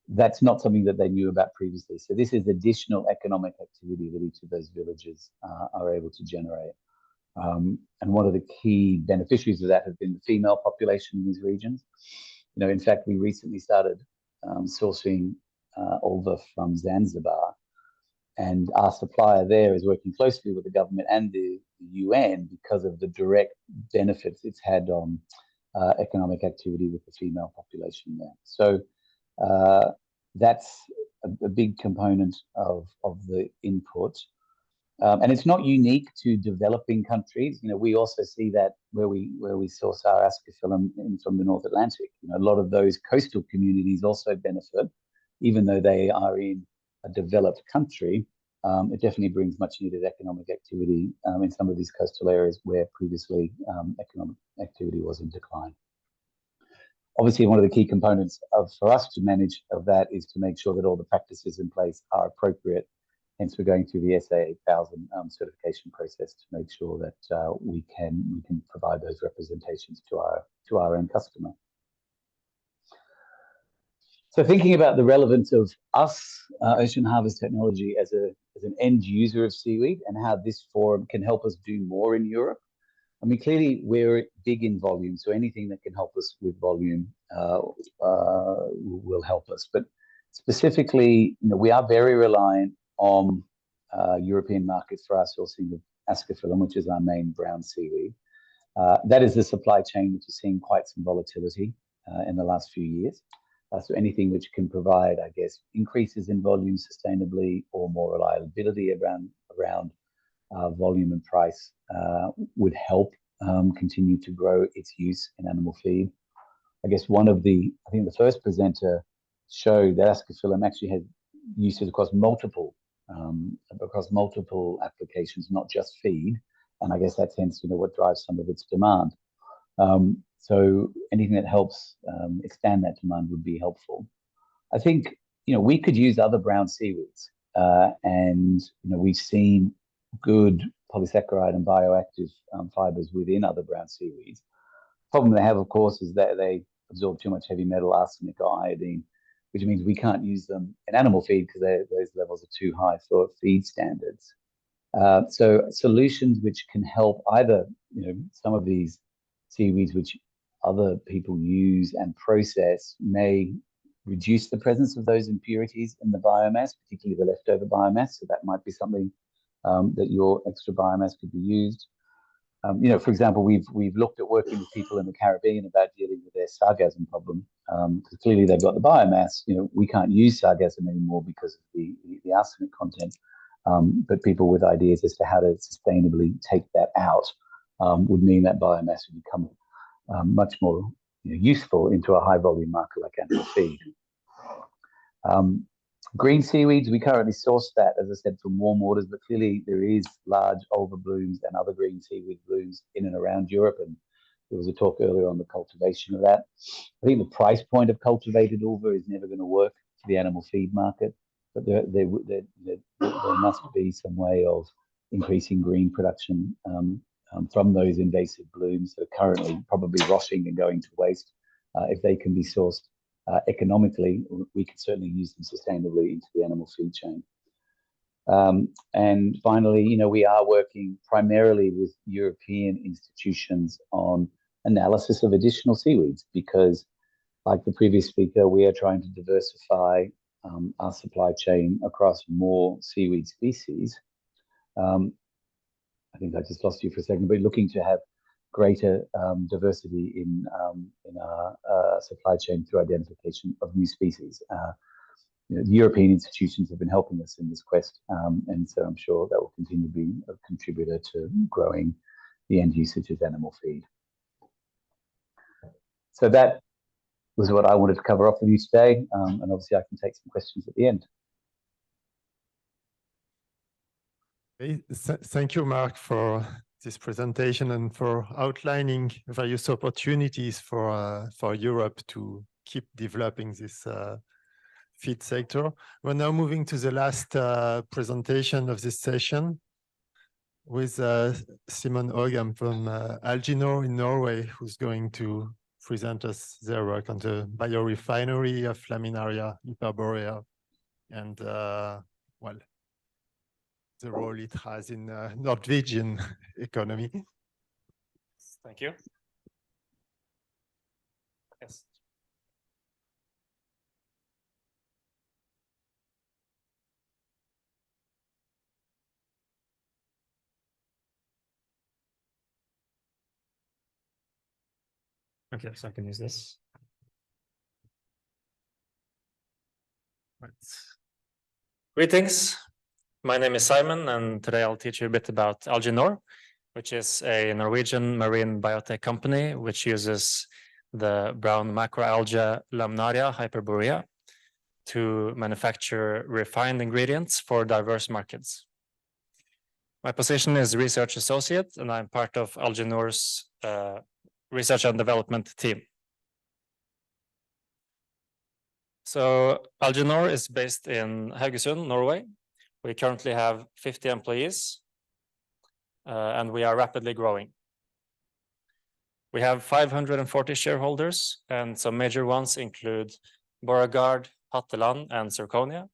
That's not something that they knew about previously. So this is additional economic activity that each of those villages are able to generate. And one of the key beneficiaries of that has been the female population in these regions. In fact, we recently started sourcing ulva from Zanzibar, and our supplier there is working closely with the government and the UN because of the direct benefits it's had on economic activity with the female population there. So that's a big component of the input. And it's not unique to developing countries. We also see that where we source our ascophyllum from the North Atlantic. A lot of those coastal communities also benefit, even though they are in a developed country. It definitely brings much needed economic activity in some of these coastal areas where previously economic activity was in decline. Obviously, one of the key components for us to manage of that is to make sure that all the practices in place are appropriate. Hence, we're going through the SA 8000 certification process to make sure that we can provide those representations to our end customer. So, thinking about the relevance of us, Ocean Harvest Technology, as an end user of seaweed and how this forum can help us do more in Europe. I mean, clearly we're big in volume, so anything that can help us with volume will help us. But specifically, we are very reliant on European markets for our sourcing of ascophyllum, which is our main brown seaweed. That is the supply chain which has seen quite some volatility in the last few years. So anything which can provide, I guess, increases in volume sustainably or more reliability around volume and price would help continue to grow its use in animal feed. I guess I think the first presenter showed that ascophyllum actually has uses across multiple applications, not just feed. And I guess that's hence, what drives some of its demand. So anything that helps expand that demand would be helpful. I think, we could use other brown seaweeds and, we've seen good polysaccharide and bioactive fibers within other brown seaweeds. The problem they have, of course, is that they absorb too much heavy metal, arsenic or iodine, which means we can't use them in animal feed because those levels are too high for feed standards. So solutions which can help either, some of these seaweeds which other people use and process may reduce the presence of those impurities in the biomass, particularly the leftover biomass. So that might be something that your extra biomass could be used. For example, we've looked at working with people in the Caribbean about dealing with their sargassum problem. Because clearly they've got the biomass. We can't use sargassum anymore because of the arsenic content. But people with ideas as to how to sustainably take that out would mean that biomass would become much more useful into a high volume market like animal feed. Green seaweeds, we currently source that, as I said, from warm waters, but clearly there is large ulva blooms and other green seaweed blooms in and around Europe, and there was a talk earlier on the cultivation of that. I think the price point of cultivated ulva is never going to work for the animal feed market, but there must be some way of increasing green production from those invasive blooms that are currently probably rotting and going to waste. If they can be sourced economically, we can certainly use them sustainably into the animal feed chain. And finally, we are working primarily with European institutions on analysis of additional seaweeds because, like the previous speaker, we are trying to diversify our supply chain across more seaweed species. I think I just lost you for a second, but looking to have greater diversity in our supply chain through identification of new species. The European institutions have been helping us in this quest, and so I'm sure that will continue to be a contributor to growing the end usage of animal feed. So that was what I wanted to cover off with you today, and obviously I can take some questions at the end. Thank you, Mark, for this presentation and for outlining various opportunities for Europe to keep developing this feed sector. We're now moving to the last presentation of this session with Simon Hogam from Alginor in Norway, who's going to present us their work on the biorefinery of Laminaria hyperborea and, well, the role it has in Norwegian economy. Thank you. Yes. Okay, so I can use this. Right. Greetings. My name is Simon, and today I'll teach you a bit about Alginor, which is a Norwegian marine biotech company which uses the brown macroalgae Laminaria hyperborea to manufacture refined ingredients for diverse markets. My position is research associate, and I'm part of Alginor's research and development team. So Alginor is based in Haugesund, Norway. We currently have 50 employees, and we are rapidly growing. We have 540 shareholders, and some major ones include Borregaard, Hatteland, and Zirconia.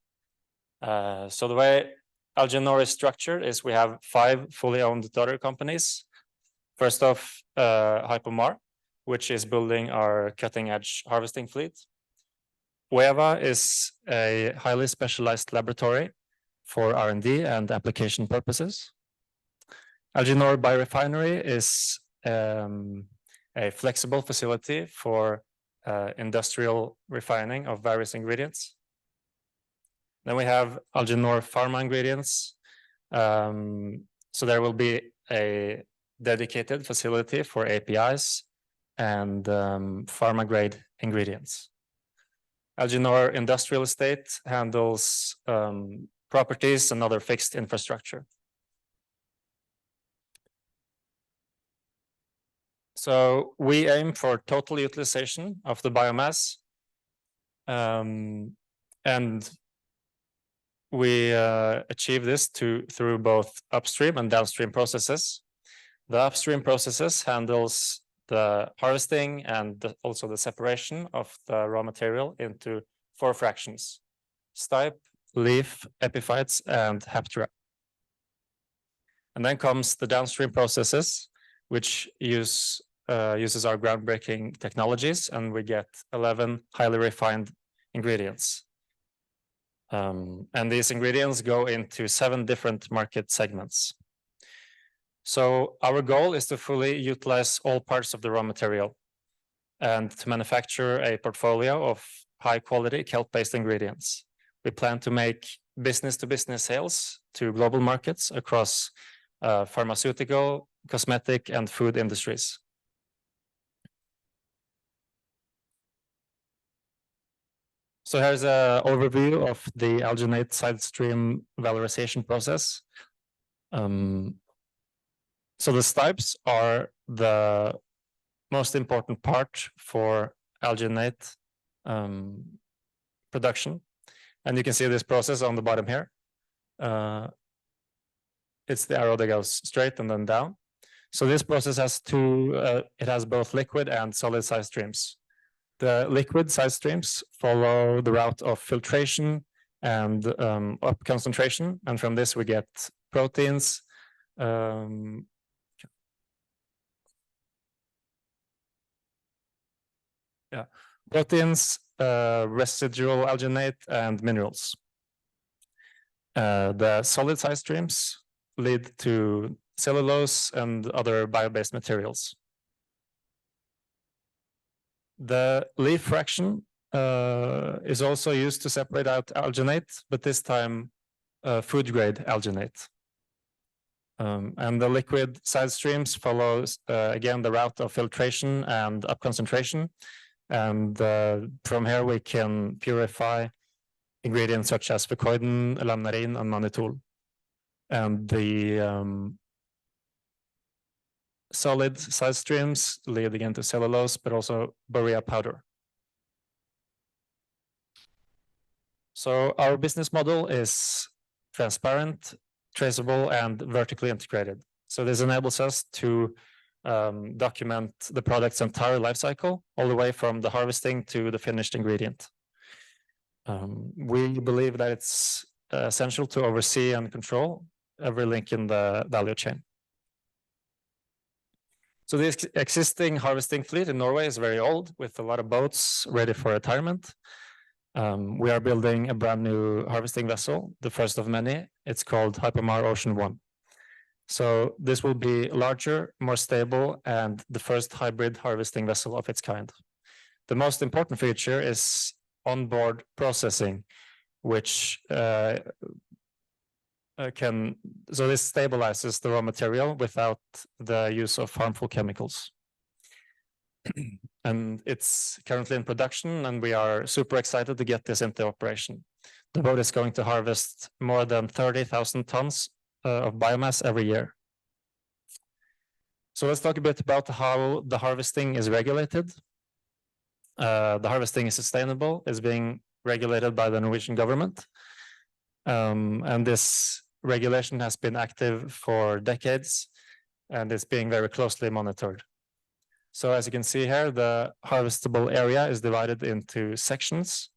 So the way Alginor is structured is we have 5 fully owned daughter companies. First off, Hypomar, which is building our cutting-edge harvesting fleet. Ueva is a highly specialized laboratory for R&D and application purposes. Alginor Biorefinery is a flexible facility for industrial refining of various ingredients. Then we have Alginor Pharma Ingredients. So there will be a dedicated facility for APIs and pharma grade ingredients. Alginor Industrial Estate handles properties and other fixed infrastructure. So we aim for total utilization of the biomass, and we achieve this through both upstream and downstream processes. The upstream processes handles the harvesting and also the separation of the raw material into 4 fractions: stipe, leaf, epiphytes, and haptera. And then comes the downstream processes, which uses our groundbreaking technologies, and we get 11 highly refined ingredients. And these ingredients go into 7 different market segments. So our goal is to fully utilize all parts of the raw material and to manufacture a portfolio of high quality kelp-based ingredients. We plan to make business-to-business sales to global markets across pharmaceutical, cosmetic, and food industries. So here's an overview of the alginate side stream valorization process. So the stipes are the most important part for alginate production. And you can see this process on the bottom here. It's the arrow that goes straight and then down. So this process has it has both liquid and solid side streams. The liquid side streams follow the route of filtration and up concentration. And from this we get proteins, proteins, residual alginate, and minerals. The solid side streams lead to cellulose and other bio-based materials. The leaf fraction is also used to separate out alginate, but this time food-grade alginate. And the liquid side streams follows, again, the route of filtration and up concentration. And from here we can purify ingredients such as fucoidan, lamnarin, and mannitol. And the solid side streams lead again to cellulose, but also borea powder. So our business model is transparent, traceable, and vertically integrated. So this enables us to document the product's entire life cycle, all the way from the harvesting to the finished ingredient. We believe that it's essential to oversee and control every link in the value chain. So the existing harvesting fleet in Norway is very old, with a lot of boats ready for retirement. We are building a brand new harvesting vessel, the first of many. It's called Hypermar Ocean 1. So this will be larger, more stable, and the first hybrid harvesting vessel of its kind. The most important feature is onboard processing, which so this stabilizes the raw material without the use of harmful chemicals. And it's currently in production, and we are super excited to get this into operation. The boat is going to harvest more than 30,000 tons of biomass every year. So let's talk a bit about how the harvesting is regulated. The harvesting is sustainable, is being regulated by the Norwegian government. And this regulation has been active for decades, and it's being very closely monitored. So as you can see here, the harvestable area is divided into sections,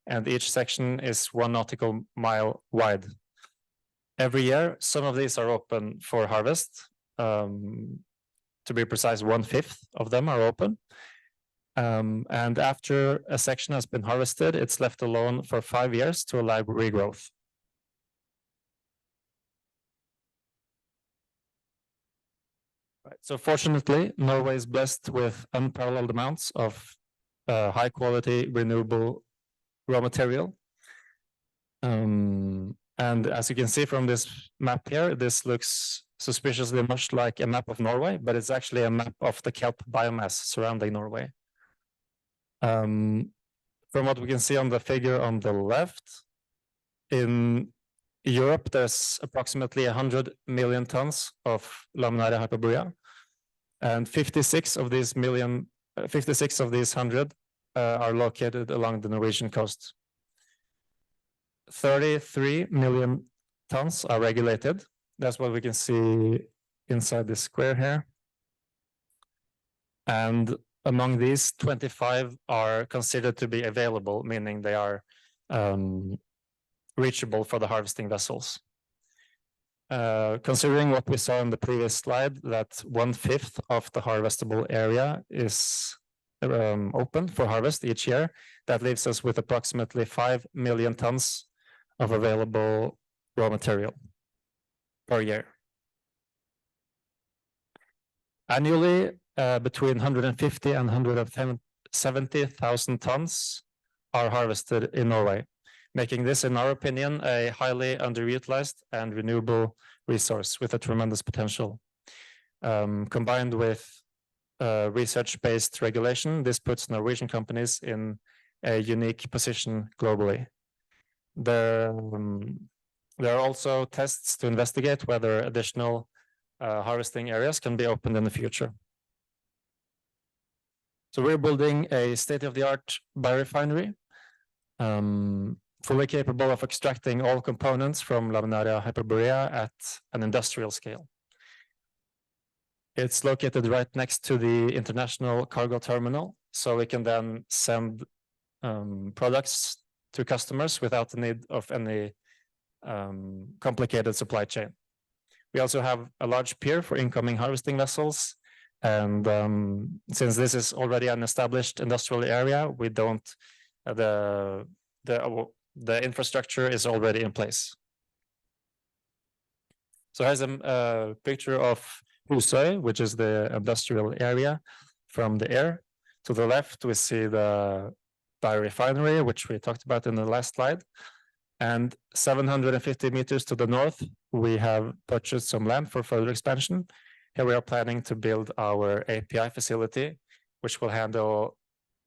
and each section is 1 nautical mile wide. Every year, some of these are open for harvest. To be precise, 1/5 of them are open. And after a section has been harvested, it's left alone for 5 years to allow regrowth. Right. So fortunately, Norway is blessed with unparalleled amounts of high quality renewable raw material. And as you can see from this map here, this looks suspiciously much like a map of Norway, but it's actually a map of the kelp biomass surrounding Norway. From what we can see on the figure on the left, in Europe, there's approximately 100 million tons of Laminaria hyperborea, and 56 of these 100 are located along the Norwegian coast. 33 million tons are regulated. That's what we can see inside this square here. And among these, 25 are considered to be available, meaning they are reachable for the harvesting vessels. Considering what we saw in the previous slide, that 1/5 of the harvestable area is open for harvest each year, that leaves us with approximately 5 million tons of available raw material per year. Annually, between 150 and 170,000 tons are harvested in Norway, making this, in our opinion, a highly underutilized and renewable resource with a tremendous potential. Combined with research-based regulation, this puts Norwegian companies in a unique position globally. There are also tests to investigate whether additional harvesting areas can be opened in the future. So we're building a state-of-the-art biorefinery, fully capable of extracting all components from Laminaria hyperborea at an industrial scale. It's located right next to the international cargo terminal, so we can then send products to customers without the need of any complicated supply chain. We also have a large pier for incoming harvesting vessels, and since this is already an established industrial area, we don't the infrastructure is already in place. So here's a picture of Husøy, which is the industrial area from the air. To the left, we see the biorefinery, which we talked about in the last slide. And 750 meters to the north, we have purchased some land for further expansion. Here we are planning to build our API facility, which will handle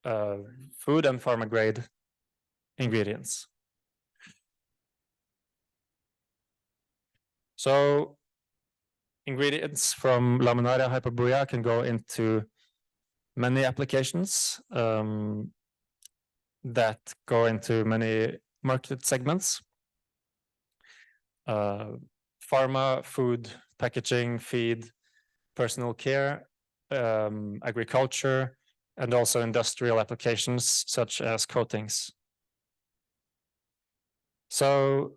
food and pharma grade ingredients. So ingredients from Laminaria hyperborea can go into many applications that go into many market segments. Pharma, food, packaging, feed, personal care, agriculture, and also industrial applications such as coatings. So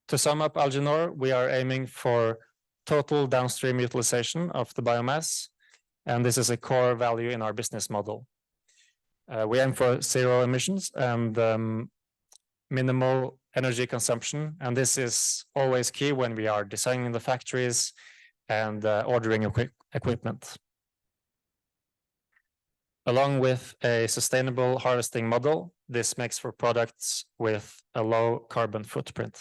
to sum up Alginor, we are aiming for total downstream utilization of the biomass, and this is a core value in our business model. We aim for zero emissions and minimal energy consumption, and this is always key when we are designing the factories and ordering equipment. Along with a sustainable harvesting model, this makes for products with a low carbon footprint.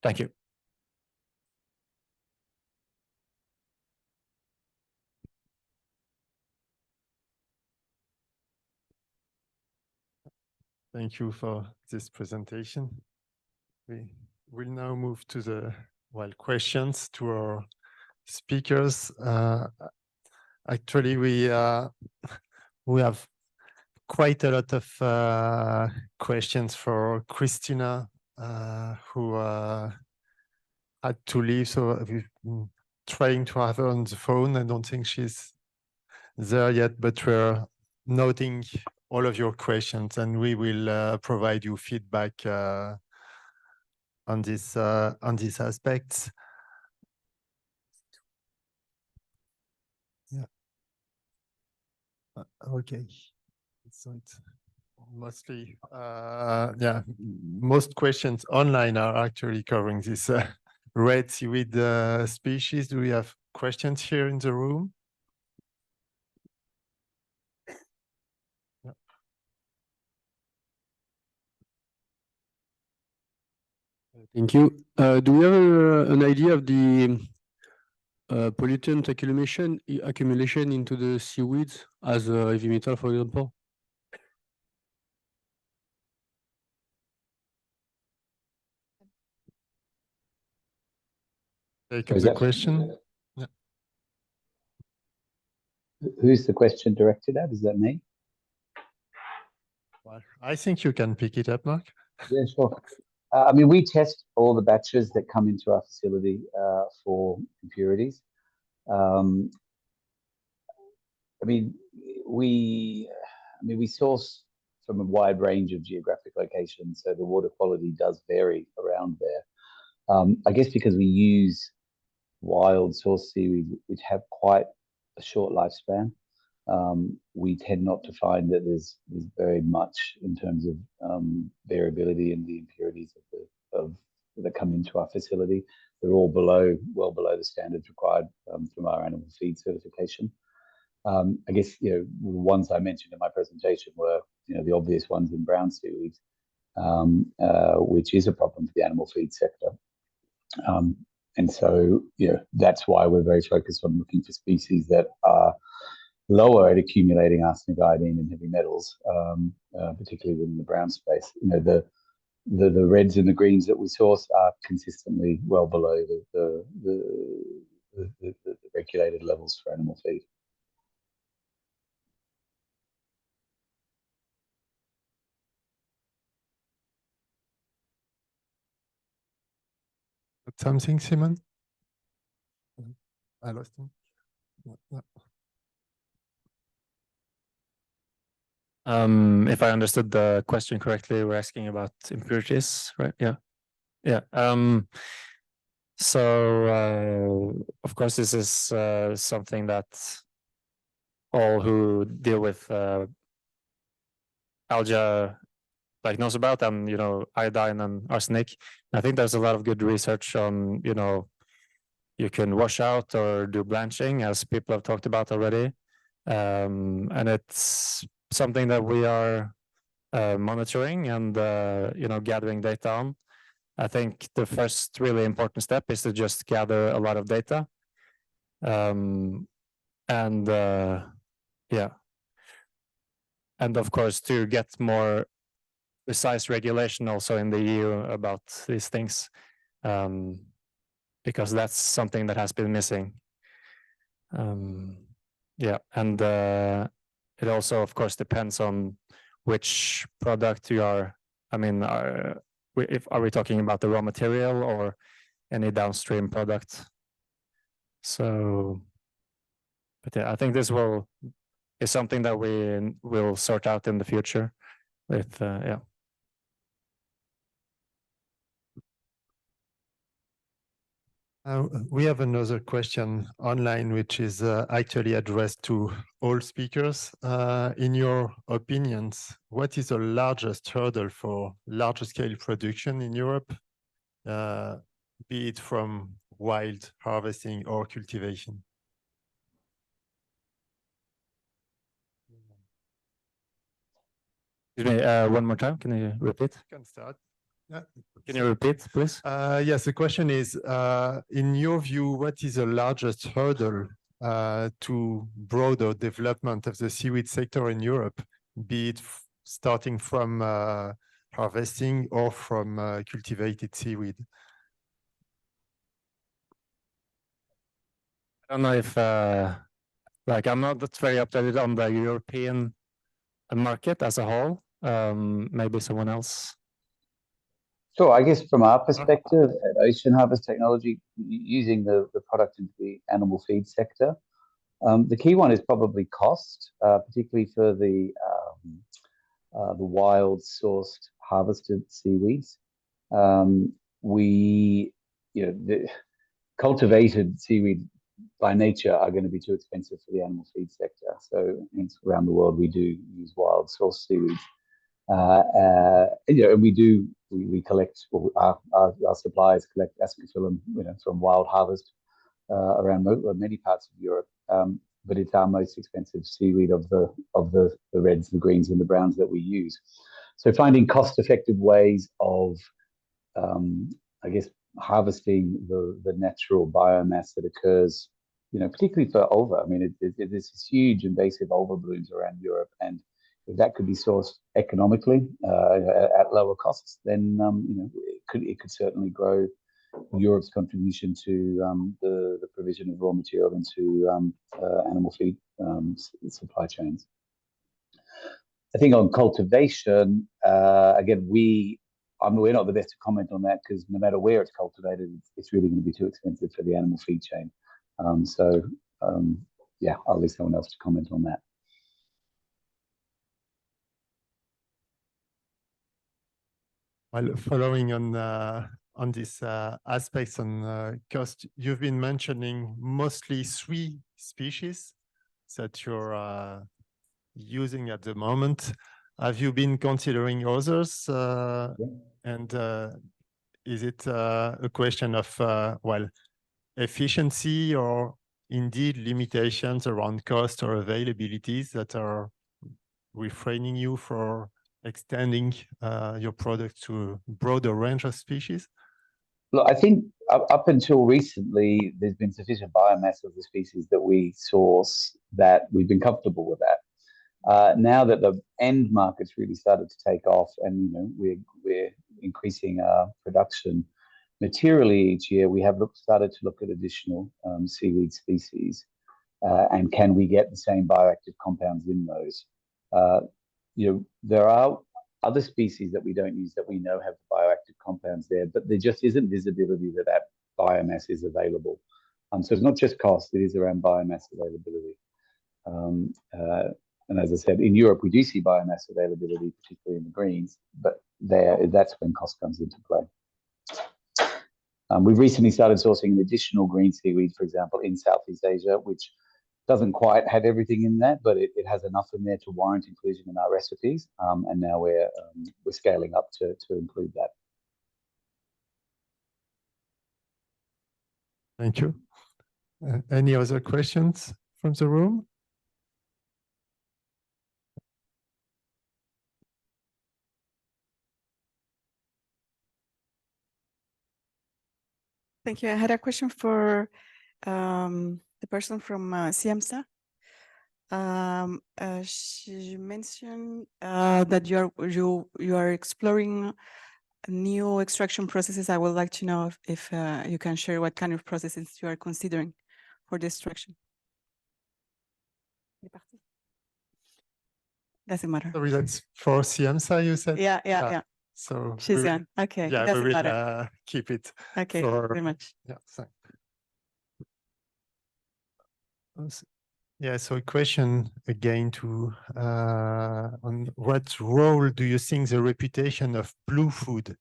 Thank you. Thank you for this presentation. We will now move to the questions to our speakers. Actually, we have quite a lot of questions for Christina, who had to leave. So we've been trying to have her on the phone. I don't think she's there yet, but we're noting all of your questions, and we will provide you feedback on these aspects. Yeah. Okay. So it's mostly, yeah, most questions online are actually covering this red seaweed species. Do we have questions here in the room? Thank you. Do we have an idea of the pollutant accumulation into the seaweeds as heavy metal, for example? Take up the question. Yeah. Who's the question directed at? Is that me? Well, I think you can pick it up, Mark. Yeah, sure. I mean, we test all the batches that come into our facility for impurities. I mean, we source from a wide range of geographic locations, so the water quality does vary around there. I guess because we use wild source seaweed, which have quite a short lifespan, we tend not to find that there's very much in terms of variability in the impurities that come into our facility. They're all well below the standards required from our animal feed certification. I guess the ones I mentioned in my presentation were the obvious ones in brown seaweed, which is a problem for the animal feed sector. And so that's why we're very focused on looking for species that are lower at accumulating arsenic, iodine, and heavy metals, particularly within the brown space. You know, the reds and the greens that we source are consistently well below the regulated levels for animal feed. Something, Simon? I lost him. If I understood the question correctly, we're asking about impurities, right? Yeah. Yeah. Of course, this is something that all who deal with algae like knows about, and iodine and arsenic. I think there's a lot of good research on you can wash out or do blanching, as people have talked about already, and it's something that we are monitoring and gathering data on. I think the first really important step is to just gather a lot of data, and of course to get more precise regulation also in the EU about these things, because that's something that has been missing. And it also, of course, depends on which product you are. I mean, are we talking about the raw material or any downstream product? So, but yeah, I think this is something that we will sort out in the future with yeah. We have another question online, which is actually addressed to all speakers. In your opinions, what is the largest hurdle for larger scale production in Europe, be it from wild harvesting or cultivation? Excuse me, one more time. Can you repeat? I can start. Yeah. Can you repeat, please? Yes, the question is, in your view, what is the largest hurdle to broader development of the seaweed sector in Europe, be it starting from harvesting or from cultivated seaweed? I don't know if, I'm not that very updated on the European market as a whole. Maybe someone else. Sure, I guess from our perspective at Ocean Harvest Technology, using the product into the animal feed sector, the key one is probably cost, particularly for the wild sourced harvested seaweeds. The cultivated seaweed by nature are going to be too expensive for the animal feed sector. So hence around the world we do use wild sourced seaweeds. And we collect, our suppliers collect ascophyllum, from wild harvest around many parts of Europe. But it's our most expensive seaweed of the reds, the greens, and the browns that we use. So finding cost-effective ways of, I guess, harvesting the natural biomass that occurs, particularly for ulva. I mean, there's this huge invasive ulva blooms around Europe, and if that could be sourced economically at lower costs, then it could certainly grow Europe's contribution to the provision of raw material into animal feed supply chains. I think on cultivation, again, we're not the best to comment on that, because no matter where it's cultivated, it's really going to be too expensive for the animal feed chain. Yeah, I'll leave someone else to comment on that. Well, following on these aspects on cost, you've been mentioning mostly 3 species that you're using at the moment. Have you been considering others? Yeah. And is it a question of, efficiency, or indeed limitations around cost or availabilities that are refraining you for extending your product to a broader range of species? Look, I think up until recently, there's been sufficient biomass of the species that we source that we've been comfortable with that. Now that the end market's really started to take off, and we're increasing our production materially each year, we have started to look at additional seaweed species, and can we get the same bioactive compounds in those? There are other species that we don't use that we know have bioactive compounds there, but there just isn't visibility that biomass is available. So it's not just cost; it is around biomass availability. And as I said, in Europe, we do see biomass availability, particularly in the greens, but that's when cost comes into play. We've recently started sourcing an additional green seaweed, for example, in Southeast Asia, which doesn't quite have everything in that, but it has enough in there to warrant inclusion in our recipes. And now we're scaling up to include that. Thank you. Any other questions from the room? Thank you. I had a question for the person from CIEMSA. She mentioned that you are exploring new extraction processes. I would like to know if you can share what kind of processes you are considering for the extraction. Doesn't matter. Sorry, that's for CIEMSA, you said? Yeah. So she's gone. Okay. Yeah, doesn't we will matter. keep it. Okay, very much. Yeah, thanks. Yeah, so a question again on what role do you think the reputation of blue food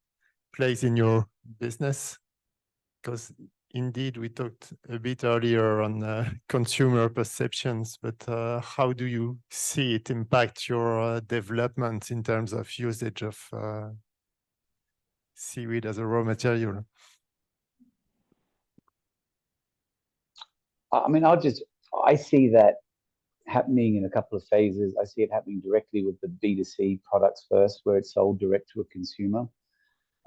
plays in your business? Because indeed, we talked a bit earlier on consumer perceptions, but how do you see it impact your development in terms of usage of seaweed as a raw material? I mean, I see that happening in a couple of phases. I see it happening directly with the B2C products first, where it's sold direct to a consumer.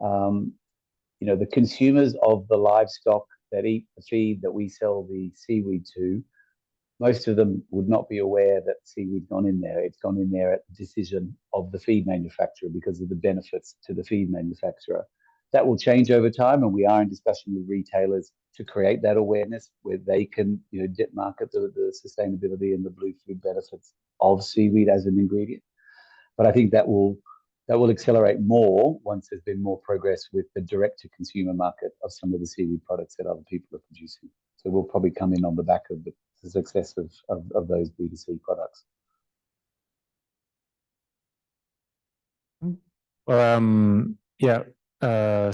The consumers of the livestock that eat the feed that we sell the seaweed to, most of them would not be aware that seaweed's gone in there. It's gone in there at the decision of the feed manufacturer because of the benefits to the feed manufacturer. That will change over time, and we are in discussion with retailers to create that awareness where they can, market the sustainability and the blue food benefits of seaweed as an ingredient. But I think that will accelerate more once there's been more progress with the direct-to-consumer market of some of the seaweed products that other people are producing. So we'll probably come in on the back of the success of those B2C products.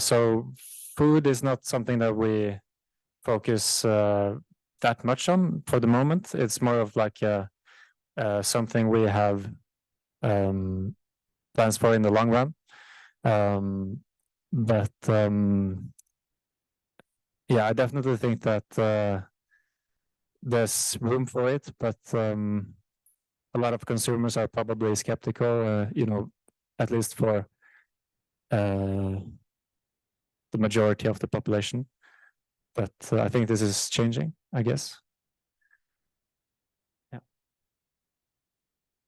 So food is not something that we focus that much on for the moment. It's more of like something we have plans for in the long run. Yeah, I definitely think that there's room for it, but a lot of consumers are probably skeptical, at least for the majority of the population. But I think this is changing, I guess. Yeah.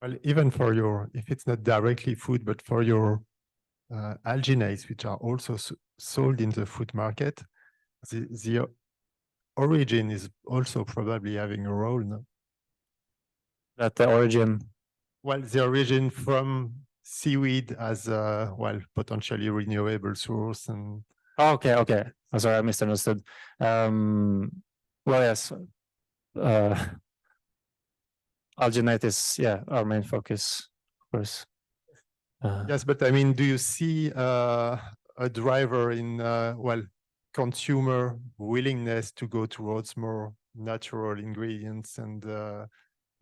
Well, even for if it's not directly food, but for your alginates, which are also sold in the food market, the origin is also probably having a role, no? That the origin? Well, the origin from seaweed as a, potentially renewable source and... Oh, okay. I'm sorry, I misunderstood. Well, yes. Alginate is, our main focus, of course. Yes, but I mean, do you see a driver in, consumer willingness to go towards more natural ingredients and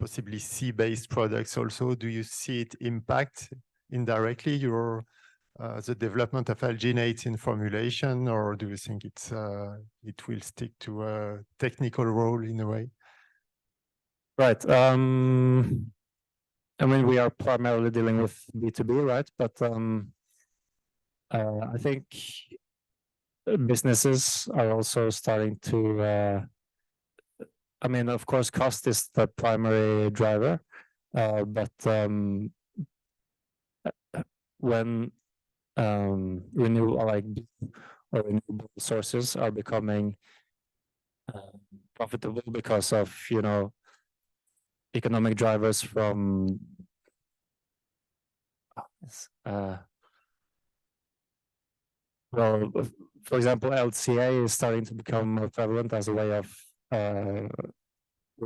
possibly sea-based products also? Do you see it impact indirectly the development of alginates in formulation, or do you think it will stick to a technical role in a way? Right. I mean, we are primarily dealing with B2B, right? But I think businesses are also starting to, I mean, of course, cost is the primary driver, but when renewable sources are becoming profitable because of, you know, economic drivers from well, for example, LCA is starting to become more prevalent as a way of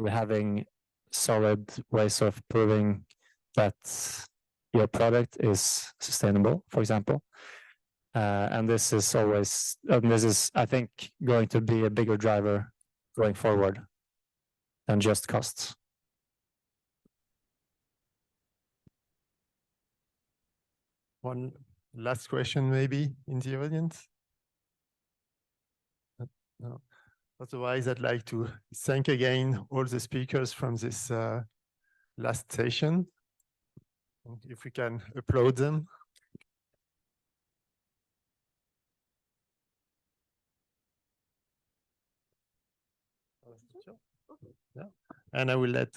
having solid ways of proving that your product is sustainable, for example. And this is always, I think, going to be a bigger driver going forward than just costs. One last question, maybe, in the audience? No. Otherwise, I'd like to thank again all the speakers from this last session. If we can applaud them. Yeah. And I will let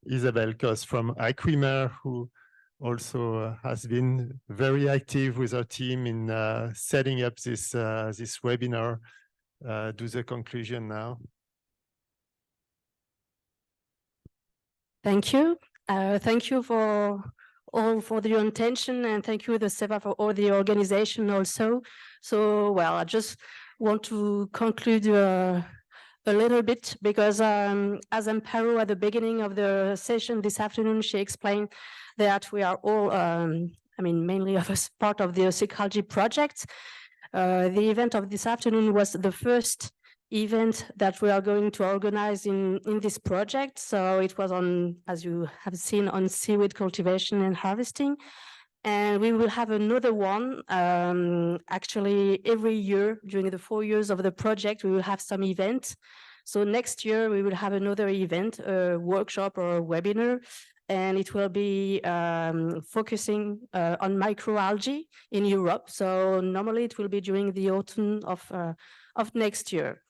Isabelle Cos from Aquimer, who also has been very active with our team in setting up this webinar, do the conclusion now. Thank you. Thank you for all for your attention, and thank you, the SEVA, for all the organization also. So, well, I just want to conclude a little bit because as Amparo at the beginning of the session this afternoon, she explained that we are all, I mean, mainly of us part of the Psychology project. The event of this afternoon was the first event that we are going to organize in this project. So it was on, as you have seen, on seaweed cultivation and harvesting. And we will have another one, actually every year during the 4 years of the project, we will have some event. So next year we will have another event, a workshop or a webinar, and it will be focusing on microalgae in Europe. So normally it will be during the autumn of next year.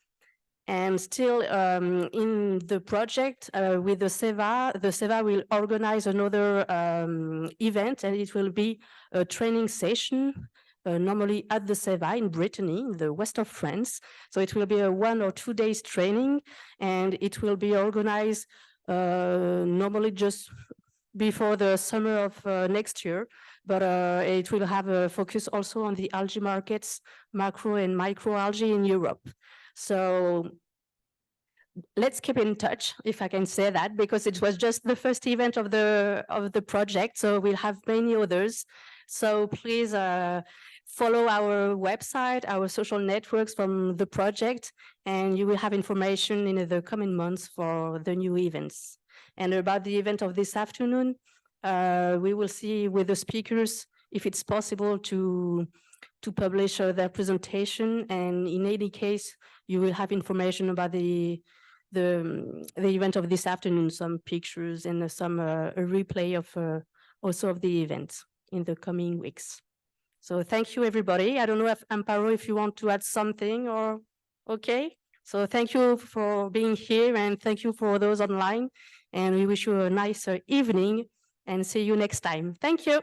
And still in the project with the SEVA will organize another event, and it will be a training session, normally at the SEVA in Brittany, in the west of France. So it will be a 1 or 2 days training, and it will be organized normally just before the summer of next year, but it will have a focus also on the algae markets, macro and microalgae in Europe. So let's keep in touch, if I can say that, because it was just the first event of the project. So we'll have many others. So please follow our website, our social networks from the project, and you will have information in the coming months for the new events. And about the event of this afternoon, we will see with the speakers if it's possible to publish their presentation. And in any case, you will have information about the event of this afternoon, some pictures and some a replay of also of the event in the coming weeks. So thank you, everybody. I don't know if Amparo, if you want to add something or okay. So thank you for being here, and thank you for those online. And we wish you a nice evening and see you next time. Thank you.